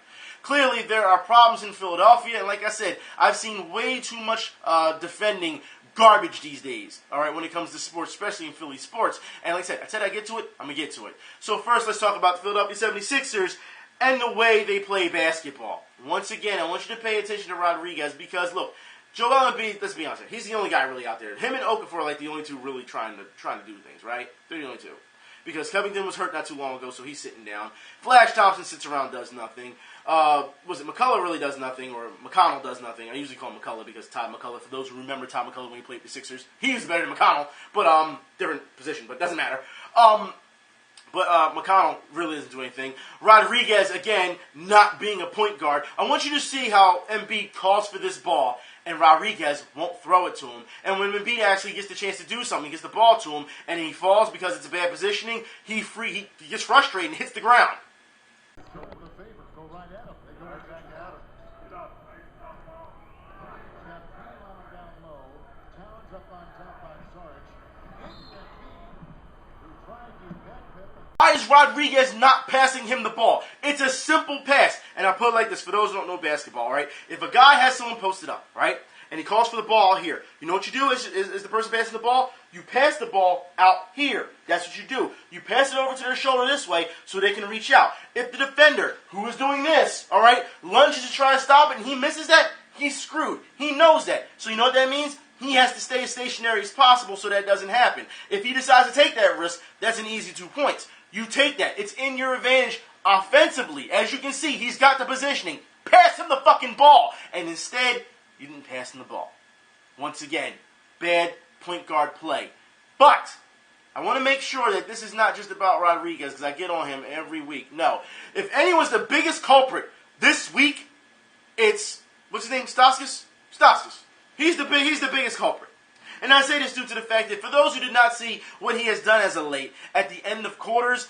Clearly, there are problems in Philadelphia, and like I said, I've seen way too much defending garbage these days, all right, when it comes to sports, especially in Philly sports. And like I said I'd get to it, I'm going to get to it. So first, let's talk about the Philadelphia 76ers and the way they play basketball. Once again, I want you to pay attention to Rodriguez because, look, Joel Embiid, let's be honest here, he's the only guy really out there. Him and Okafor are like the only two really trying to do things, right? They're the only two. Because Covington was hurt not too long ago, so he's sitting down. Flash Thompson sits around, does nothing. McCullough really does nothing, or McConnell does nothing. I usually call him McCullough because Todd McCullough, for those who remember Todd McCullough when he played the Sixers, he was better than McConnell, but different position, but doesn't matter. But McConnell really doesn't do anything. Rodriguez, again, not being a point guard. I want you to see how Embiid calls for this ball, and Rodriguez won't throw it to him. And when Embiid actually gets the chance to do something, he gets the ball to him, and he falls because it's a bad positioning, he gets frustrated and hits the ground. Go right at him. They go right back at him. Got Kovalev down low. Towns up on top by Sarge. Who tried to backpedal. Why is Rodriguez not passing him the ball? It's a simple pass. And I put it like this for those who don't know basketball, right? If a guy has someone posted up, right, and he calls for the ball here, you know what you do is the person passing the ball, you pass the ball out here. That's what you do. You pass it over to their shoulder this way so they can reach out. If the defender, who is doing this, all right, lunges to try to stop it and he misses that, he's screwed. He knows that. So you know what that means? He has to stay as stationary as possible so that doesn't happen. If he decides to take that risk, that's an easy 2 points. You take that. It's in your advantage offensively. As you can see, he's got the positioning. Pass him the fucking ball. And instead, you didn't pass him the ball. Once again, bad point guard play. But I want to make sure that this is not just about Rodriguez because I get on him every week. No. If anyone's the biggest culprit this week, it's, what's his name, Stauskas? Stauskas. He's the biggest culprit. And I say this due to the fact that for those who did not see what he has done as of late, at the end of quarters,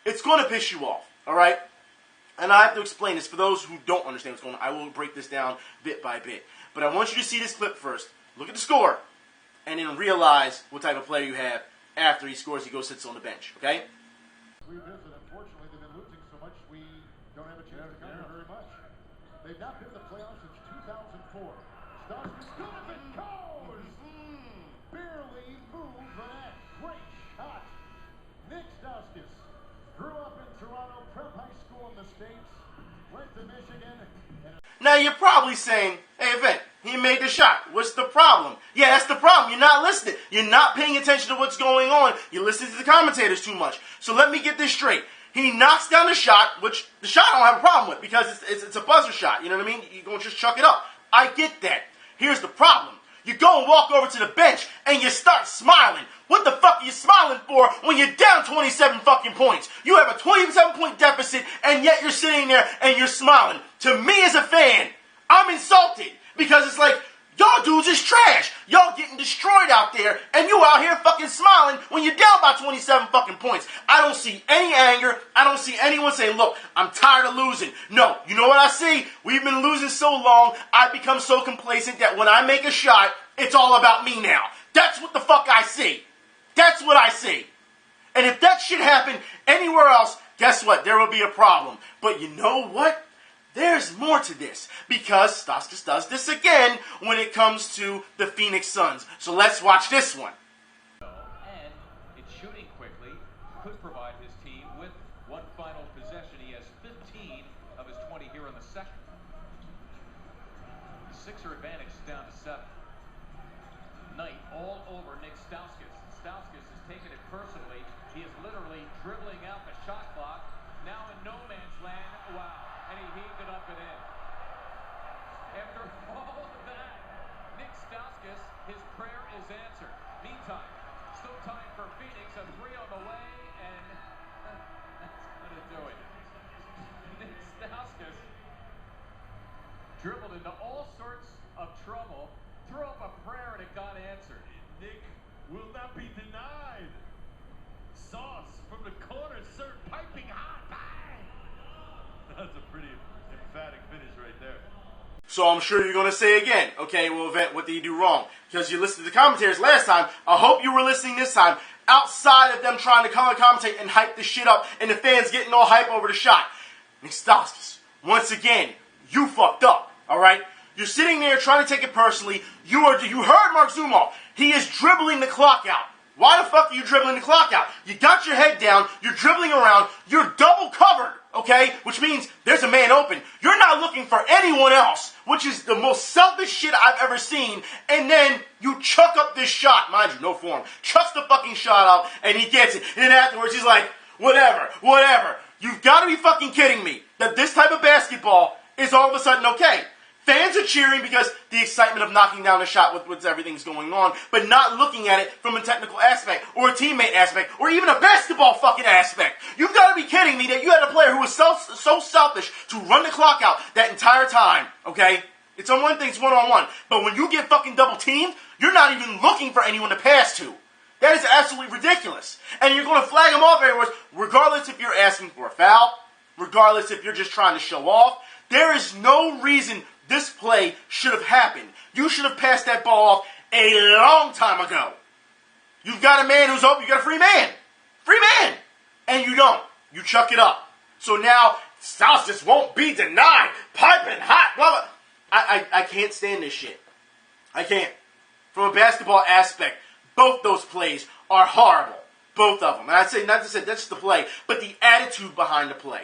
it's going to piss you off, all right? And I have to explain this. For those who don't understand what's going on, I will break this down bit by bit. But I want you to see this clip first. Look at the score, and then realize what type of player you have. After he scores, he goes sits on the bench, okay? Revisit. Unfortunately, they've been losing so much, we don't have a chance to counter very much. They've not been in the playoffs since 2004. Stauskas goes and goes! Barely moved for that great shot. Nick Stauskas grew up in Toronto, prep high school in the States, went to Michigan. Now you're probably saying, hey, Event, he made the shot. What's the problem? Yeah, that's the problem. You're not listening. You're not paying attention to what's going on. You're listening to the commentators too much. So let me get this straight. He knocks down the shot, which the shot I don't have a problem with because it's a buzzer shot. You know what I mean? You're going to just chuck it up. I get that. Here's the problem. You go and walk over to the bench and you start smiling. What the fuck are you smiling for when you're down 27 fucking points? You have a 27-point deficit and yet you're sitting there and you're smiling. To me as a fan, I'm insulted because it's like, y'all dudes is trash. Y'all getting destroyed out there and you out here fucking smiling when you're down by 27 fucking points. I don't see any anger. I don't see anyone saying, look, I'm tired of losing. No, you know what I see? We've been losing so long, I've become so complacent that when I make a shot, it's all about me now. That's what the fuck I see. That's what I see. And if that shit happened anywhere else, guess what? There will be a problem. But you know what? there's more to this, because Stauskas does this again when it comes to the Phoenix Suns. So let's watch this one. And it's shooting quickly, could provide his team with one final possession. He has 15 of his 20 here in the second. The Sixer advantage is down to 7. Knight all over Nick Stauskas. Stauskas has taken it personally. He is literally dribbling out the shot clock. Now in no man's land. Wow. And he heaved it up and in. After all of that, Nick Stauskas, his prayer is answered. Meantime, still time for Phoenix. A 3 on the way, and that's going to do it. Nick Stauskas dribbled into all sorts of trouble, threw up a prayer, and it got answered. Nick will not be denied. Sauce from the corner, served piping hot. Bang! That's a pretty emphatic finish right there. So I'm sure you're going to say again, okay, well, Event, what did you do wrong? Because you listened to the commentators last time. I hope you were listening this time. Outside of them trying to color commentate and hype this shit up and the fans getting all hype over the shot. Nick Stauskas, once again, you fucked up, all right? You're sitting there trying to take it personally. You heard Mark Zumoff. He is dribbling the clock out. Why the fuck are you dribbling the clock out? You got your head down. You're dribbling around. You're double covered, okay? Which means there's a man open. You're not looking for anyone else, which is the most selfish shit I've ever seen. And then you chuck up this shot. Mind you, no form. Chucks the fucking shot out, and he gets it. And then afterwards, he's like, whatever. You've got to be fucking kidding me that this type of basketball is all of a sudden okay. Fans are cheering because the excitement of knocking down a shot with everything's going on, but not looking at it from a technical aspect, or a teammate aspect, or even a basketball fucking aspect. You've got to be kidding me that you had a player who was so selfish to run the clock out that entire time, okay? It's on one thing, it's one-on-one. But when you get fucking double-teamed, you're not even looking for anyone to pass to. That is absolutely ridiculous. And you're going to flag them off everywhere, regardless if you're asking for a foul, regardless if you're just trying to show off. There is no reason this play should have happened. You should have passed that ball off a long time ago. You've got a man who's open. You got a free man. Free man. And you don't. You chuck it up. So now, Stauskas won't be denied. Piping hot. Blah, blah. I can't stand this shit. I can't. From a basketball aspect, both those plays are horrible. Both of them. And I'd say, not to say that's the play, but the attitude behind the play.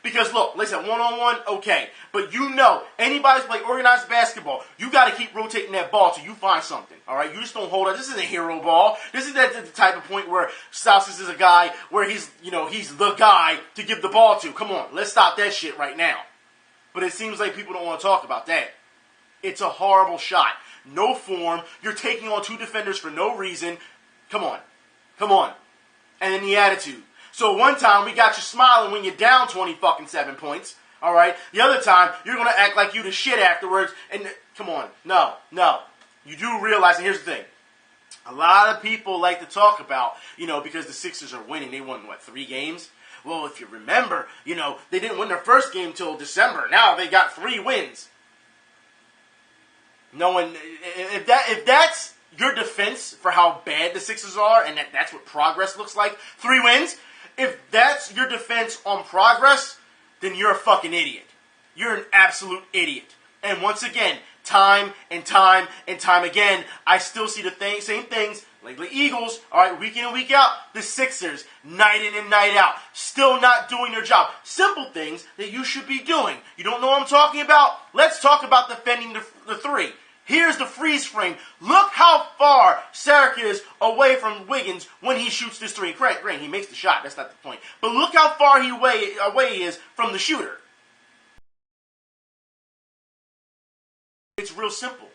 Because look, like I said, one-on-one, okay. But you know, anybody's play organized basketball, you got to keep rotating that ball till you find something, all right? You just don't hold it. This isn't a hero ball. This is the type of point where Stauskas is a guy where he's the guy to give the ball to. Come on, let's stop that shit right now. But it seems like people don't want to talk about that. It's a horrible shot. No form. You're taking on two defenders for no reason. Come on. And then the attitude. So one time we got you smiling when you're down 7 points, all right? The other time you're going to act like you the shit afterwards. And come on, no. You do realize, and here's the thing. A lot of people like to talk about, because the Sixers are winning. They won, 3 games? Well, if you remember, they didn't win their first game till December. Now they got 3 wins. No one, if that's your defense for how bad the Sixers are, and that's what progress looks like, 3 wins. If that's your defense on progress, then you're a fucking idiot. You're an absolute idiot. And once again, time and time again, I still see the same things, like the Eagles, all right, week in and week out, the Sixers, night in and night out, still not doing their job. Simple things that you should be doing. You don't know what I'm talking about? Let's talk about defending the 3. Here's the freeze frame. Look how far Sarek is away from Wiggins when he shoots this 3. Great, he makes the shot. That's not the point. But look how far away he is from the shooter. It's real simple.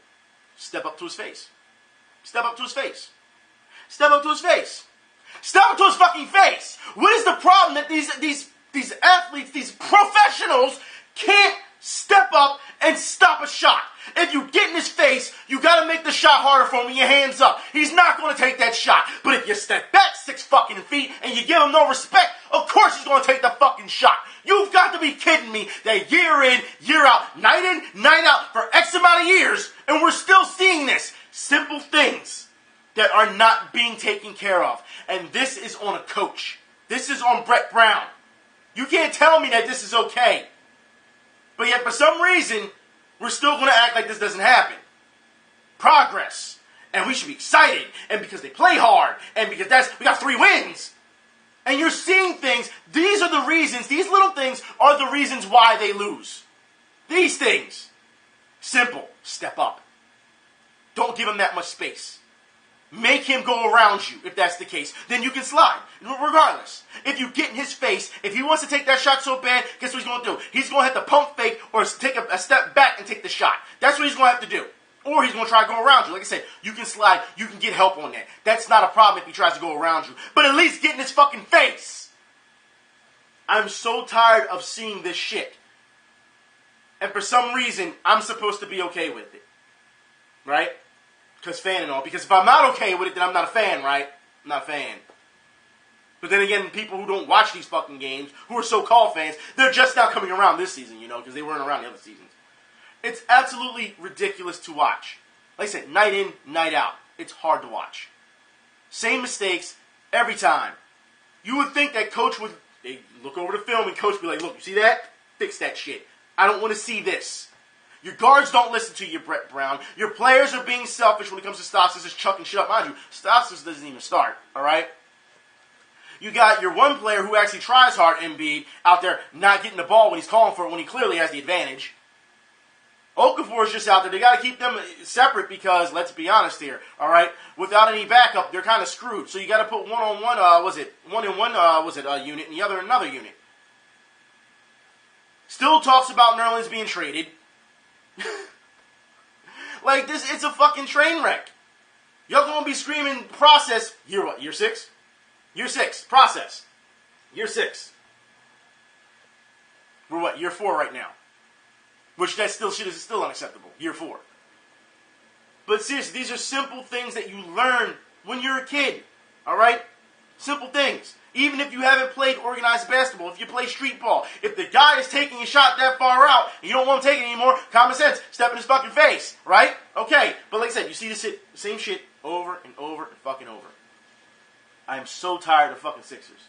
Step up to his face. Step up to his face. Step up to his face. Step up to his fucking face. What is the problem that these athletes, these professionals, can't step up and stop a shot? If you get in his face, you got to make the shot harder for him with your hands up. He's not going to take that shot. But if you step back 6 fucking feet and you give him no respect, of course he's going to take the fucking shot. You've got to be kidding me that year in, year out, night in, night out, for X amount of years, and we're still seeing this. Simple things that are not being taken care of. And this is on a coach. This is on Brett Brown. You can't tell me that this is okay. But yet, for some reason, we're still going to act like this doesn't happen. Progress. And we should be excited. And because they play hard. And because we got 3 wins. And you're seeing things. These are the reasons. These little things are the reasons why they lose. These things. Simple. Step up. Don't give him that much space. Make him go around you, if that's the case. Then you can slide, regardless. If you get in his face, if he wants to take that shot so bad, guess what he's going to do? He's going to have to pump fake or take a step back and take the shot. That's what he's going to have to do. Or he's going to try to go around you. Like I said, you can slide, you can get help on that. That's not a problem if he tries to go around you. But at least get in his fucking face. I'm so tired of seeing this shit. And for some reason, I'm supposed to be okay with it. Right? Because fan and all. Because if I'm not okay with it, then I'm not a fan, right? I'm not a fan. But then again, people who don't watch these fucking games, who are so-called fans, they're just now coming around this season, because they weren't around the other seasons. It's absolutely ridiculous to watch. Like I said, night in, night out. It's hard to watch. Same mistakes every time. You would think that coach would look over the film and coach would be like, look, you see that? Fix that shit. I don't want to see this. Your guards don't listen to you, Brett Brown. Your players are being selfish when it comes to Stockton, just chucking shit up. Mind you, Stockton doesn't even start, all right? You got your one player who actually tries hard, Embiid, out there not getting the ball when he's calling for it when he clearly has the advantage. Okafor is just out there. They got to keep them separate because, let's be honest here, all right? Without any backup, they're kind of screwed. So you got to put one-on-one, unit and the other another unit. Still talks about Nerlens being traded. Like this, it's a fucking train wreck. Y'all gonna be screaming process. Year what? Year 6? Year 6. Process. Year 6. We're what? Year 4 right now. Which that still shit is still unacceptable. Year 4. But seriously, these are simple things that you learn when you're a kid. Alright? Simple things. Even if you haven't played organized basketball, if you play street ball, if the guy is taking a shot that far out, and you don't want him to take it anymore, common sense, step in his fucking face, right? Okay, but like I said, you see the same shit over and over and fucking over. I am so tired of fucking Sixers.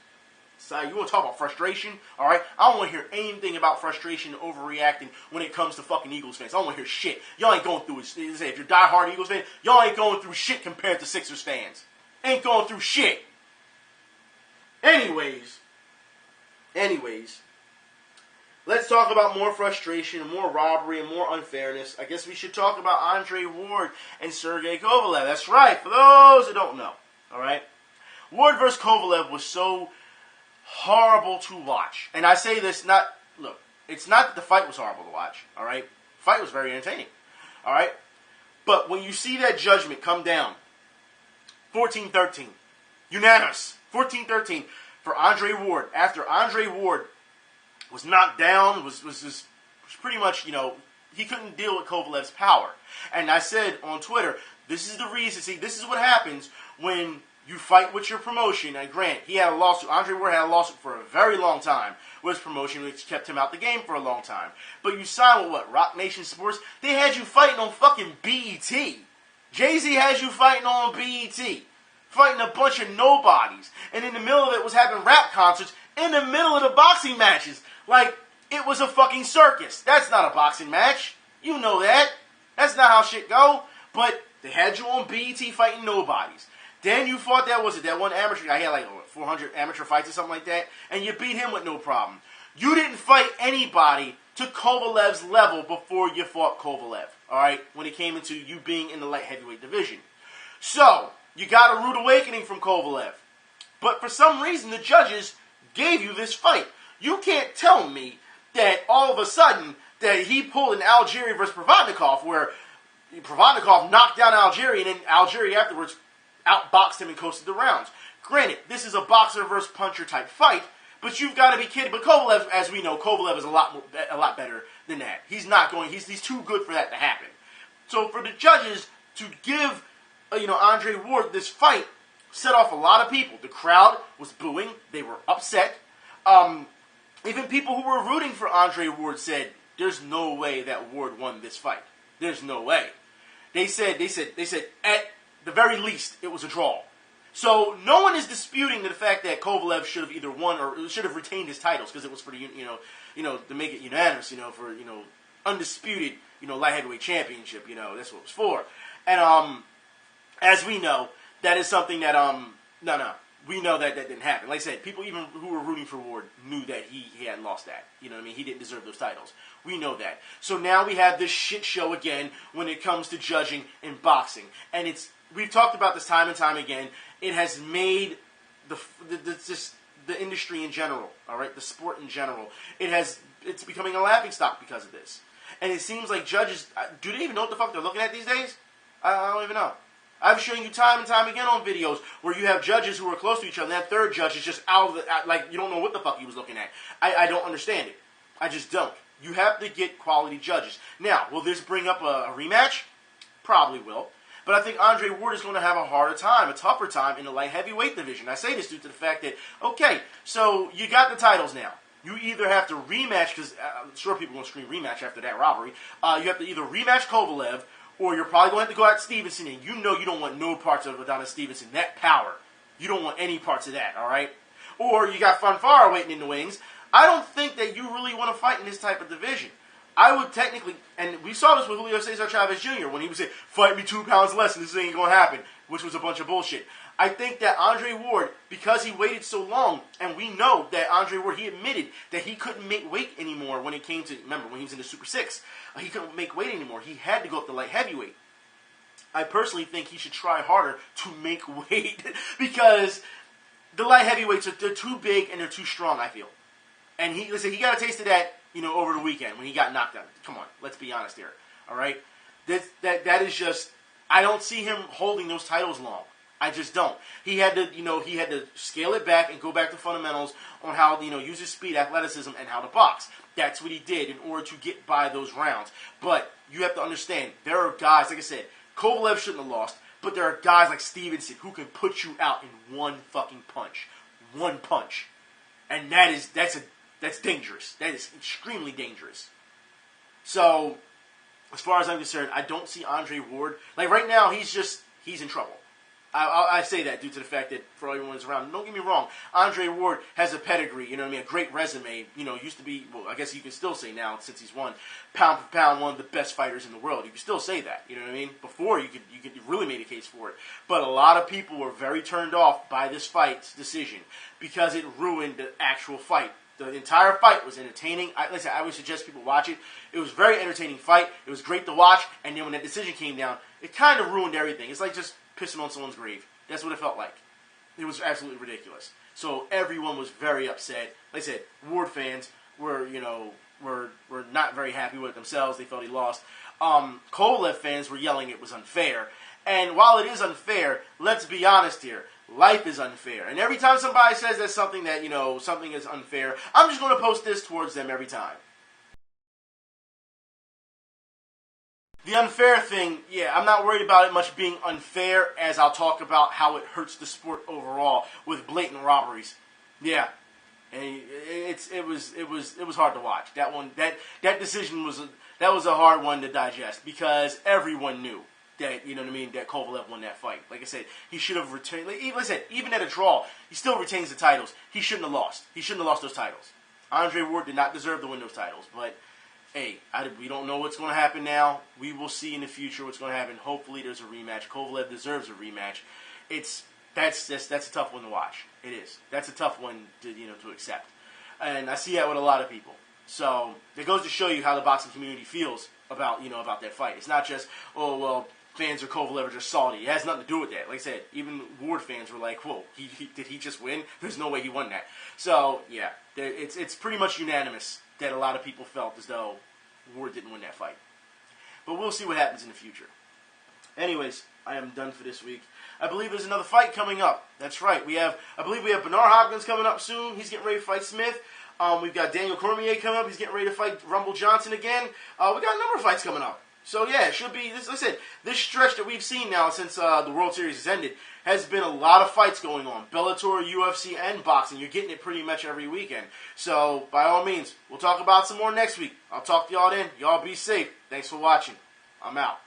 So you want to talk about frustration, alright? I don't want to hear anything about frustration and overreacting when it comes to fucking Eagles fans. I don't want to hear shit. Y'all ain't going through it. If you're diehard Eagles fan, y'all ain't going through shit compared to Sixers fans. Ain't going through shit. Anyways, let's talk about more frustration and more robbery and more unfairness. I guess we should talk about Andre Ward and Sergey Kovalev. That's right, for those who don't know, all right? Ward versus Kovalev was so horrible to watch. And I say this it's not that the fight was horrible to watch, all right? The fight was very entertaining, all right? But when you see that judgment come down, 14-13, unanimous, 14-13 for Andre Ward. After Andre Ward was knocked down, was pretty much, he couldn't deal with Kovalev's power. And I said on Twitter, this is the reason, this is what happens when you fight with your promotion. And grant, he had a lawsuit. Andre Ward had a lawsuit for a very long time with his promotion, which kept him out the game for a long time. But you signed with what? Rock Nation Sports? They had you fighting on fucking BET. Jay-Z has you fighting on BET. Fighting a bunch of nobodies. And in the middle of it was having rap concerts in the middle of the boxing matches. Like, it was a fucking circus. That's not a boxing match. You know that. That's not how shit go. But they had you on BET fighting nobodies. Then you fought that one amateur guy. He had like 400 amateur fights or something like that. And you beat him with no problem. You didn't fight anybody to Kovalev's level before you fought Kovalev. Alright? When it came into you being in the light heavyweight division. So, you got a rude awakening from Kovalev. But for some reason, the judges gave you this fight. You can't tell me that all of a sudden that he pulled an Algieri versus Provodnikov where Provodnikov knocked down Algieri and then Algieri afterwards outboxed him and coasted the rounds. Granted, this is a boxer versus puncher type fight, but you've got to be kidding. But Kovalev, as we know, Kovalev is a lot better than that. He's too good for that to happen. So for the judges to give Andre Ward this fight set off a lot of people. The crowd was booing. They were upset. Even people who were rooting for Andre Ward said, "There's no way that Ward won this fight. There's no way." They said at the very least it was a draw. So no one is disputing the fact that Kovalev should have either won or should have retained his titles because it was for the to make it unanimous, for, undisputed, light heavyweight championship, that's what it was for. And, as we know, that is something that, we know that didn't happen. Like I said, people even who were rooting for Ward knew that he hadn't lost that. You know what I mean? He didn't deserve those titles. We know that. So now we have this shit show again when it comes to judging in boxing. And we've talked about this time and time again. It has made the industry in general, all right, the sport in general, it's becoming a laughingstock because of this. And it seems like judges, do they even know what the fuck they're looking at these days? I don't even know. I've shown you time and time again on videos where you have judges who are close to each other, and that third judge is just like, you don't know what the fuck he was looking at. I don't understand it. I just don't. You have to get quality judges. Now, will this bring up a rematch? Probably will. But I think Andre Ward is going to have a tougher time in the light heavyweight division. I say this due to the fact that, okay, so you got the titles now. You either have to rematch, because I'm sure people are going to scream rematch after that robbery. You have to either rematch Kovalev, or you're probably going to have to go at Stevenson, and you don't want no parts of Adonis Stevenson. That power. You don't want any parts of that, all right? Or you got Fonfara waiting in the wings. I don't think that you really want to fight in this type of division. I would technically, and we saw this with Julio Cesar Chavez Jr. when he was saying, fight me 2 pounds less and this ain't going to happen, which was a bunch of bullshit. I think that Andre Ward, because he waited so long, and we know that Andre Ward, he admitted that he couldn't make weight anymore when it came to, remember, when he was in the Super 6, he couldn't make weight anymore. He had to go up to light heavyweight. I personally think he should try harder to make weight because the light heavyweights, they're too big and they're too strong, I feel. And he got a taste of that, over the weekend when he got knocked out. Come on, let's be honest here, all right? That is just, I don't see him holding those titles long. I just don't. He had to, scale it back and go back to fundamentals on how, use his speed, athleticism, and how to box. That's what he did in order to get by those rounds. But you have to understand, there are guys, like I said, Kovalev shouldn't have lost, but there are guys like Stevenson who can put you out in one fucking punch. One punch. And that's dangerous. That is extremely dangerous. So, as far as I'm concerned, I don't see Andre Ward. Like, right now, he's in trouble. I say that due to the fact that, for everyone who's around, don't get me wrong, Andre Ward has a pedigree, a great resume, used to be, well, I guess you can still say now, since he's won, pound for pound, one of the best fighters in the world. You can still say that, you know what I mean? Before, you really made a case for it. But a lot of people were very turned off by this fight's decision because it ruined the actual fight. The entire fight was entertaining. I would suggest people watch it. It was a very entertaining fight. It was great to watch. And then when that decision came down, it kind of ruined everything. It's like just pissing on someone's grave. That's what it felt like. It was absolutely ridiculous. So everyone was very upset. Like I said, Ward fans were not very happy with themselves. They felt he lost. Kovalev fans were yelling it was unfair. And while it is unfair, let's be honest here. Life is unfair. And every time somebody says that something is unfair, I'm just going to post this towards them every time. The unfair thing, yeah, I'm not worried about it much being unfair as I'll talk about how it hurts the sport overall with blatant robberies. Yeah. And it was hard to watch. That decision was a hard one to digest because everyone knew that, that Kovalev won that fight. Like I said, he should have retained, like I said, even at a draw, he still retains the titles. He shouldn't have lost. He shouldn't have lost those titles. Andre Ward did not deserve to win those titles, but hey, we don't know what's going to happen now. We will see in the future what's going to happen. Hopefully there's a rematch. Kovalev deserves a rematch. That's a tough one to watch. It is. That's a tough one to accept. And I see that with a lot of people. So it goes to show you how the boxing community feels about that fight. It's not just, oh, well, fans of Kovalev are just salty. It has nothing to do with that. Like I said, even Ward fans were like, whoa, did he just win? There's no way he won that. So, yeah, it's pretty much unanimous that a lot of people felt as though Ward didn't win that fight. But we'll see what happens in the future. Anyways, I am done for this week. I believe there's another fight coming up. That's right. I believe we have Bernard Hopkins coming up soon. He's getting ready to fight Smith. We've got Daniel Cormier coming up. He's getting ready to fight Rumble Johnson again. We got a number of fights coming up. So, yeah, it should be, listen, this stretch that we've seen now since the World Series has ended has been a lot of fights going on. Bellator, UFC, and boxing. You're getting it pretty much every weekend. So, by all means, we'll talk about some more next week. I'll talk to y'all then. Y'all be safe. Thanks for watching. I'm out.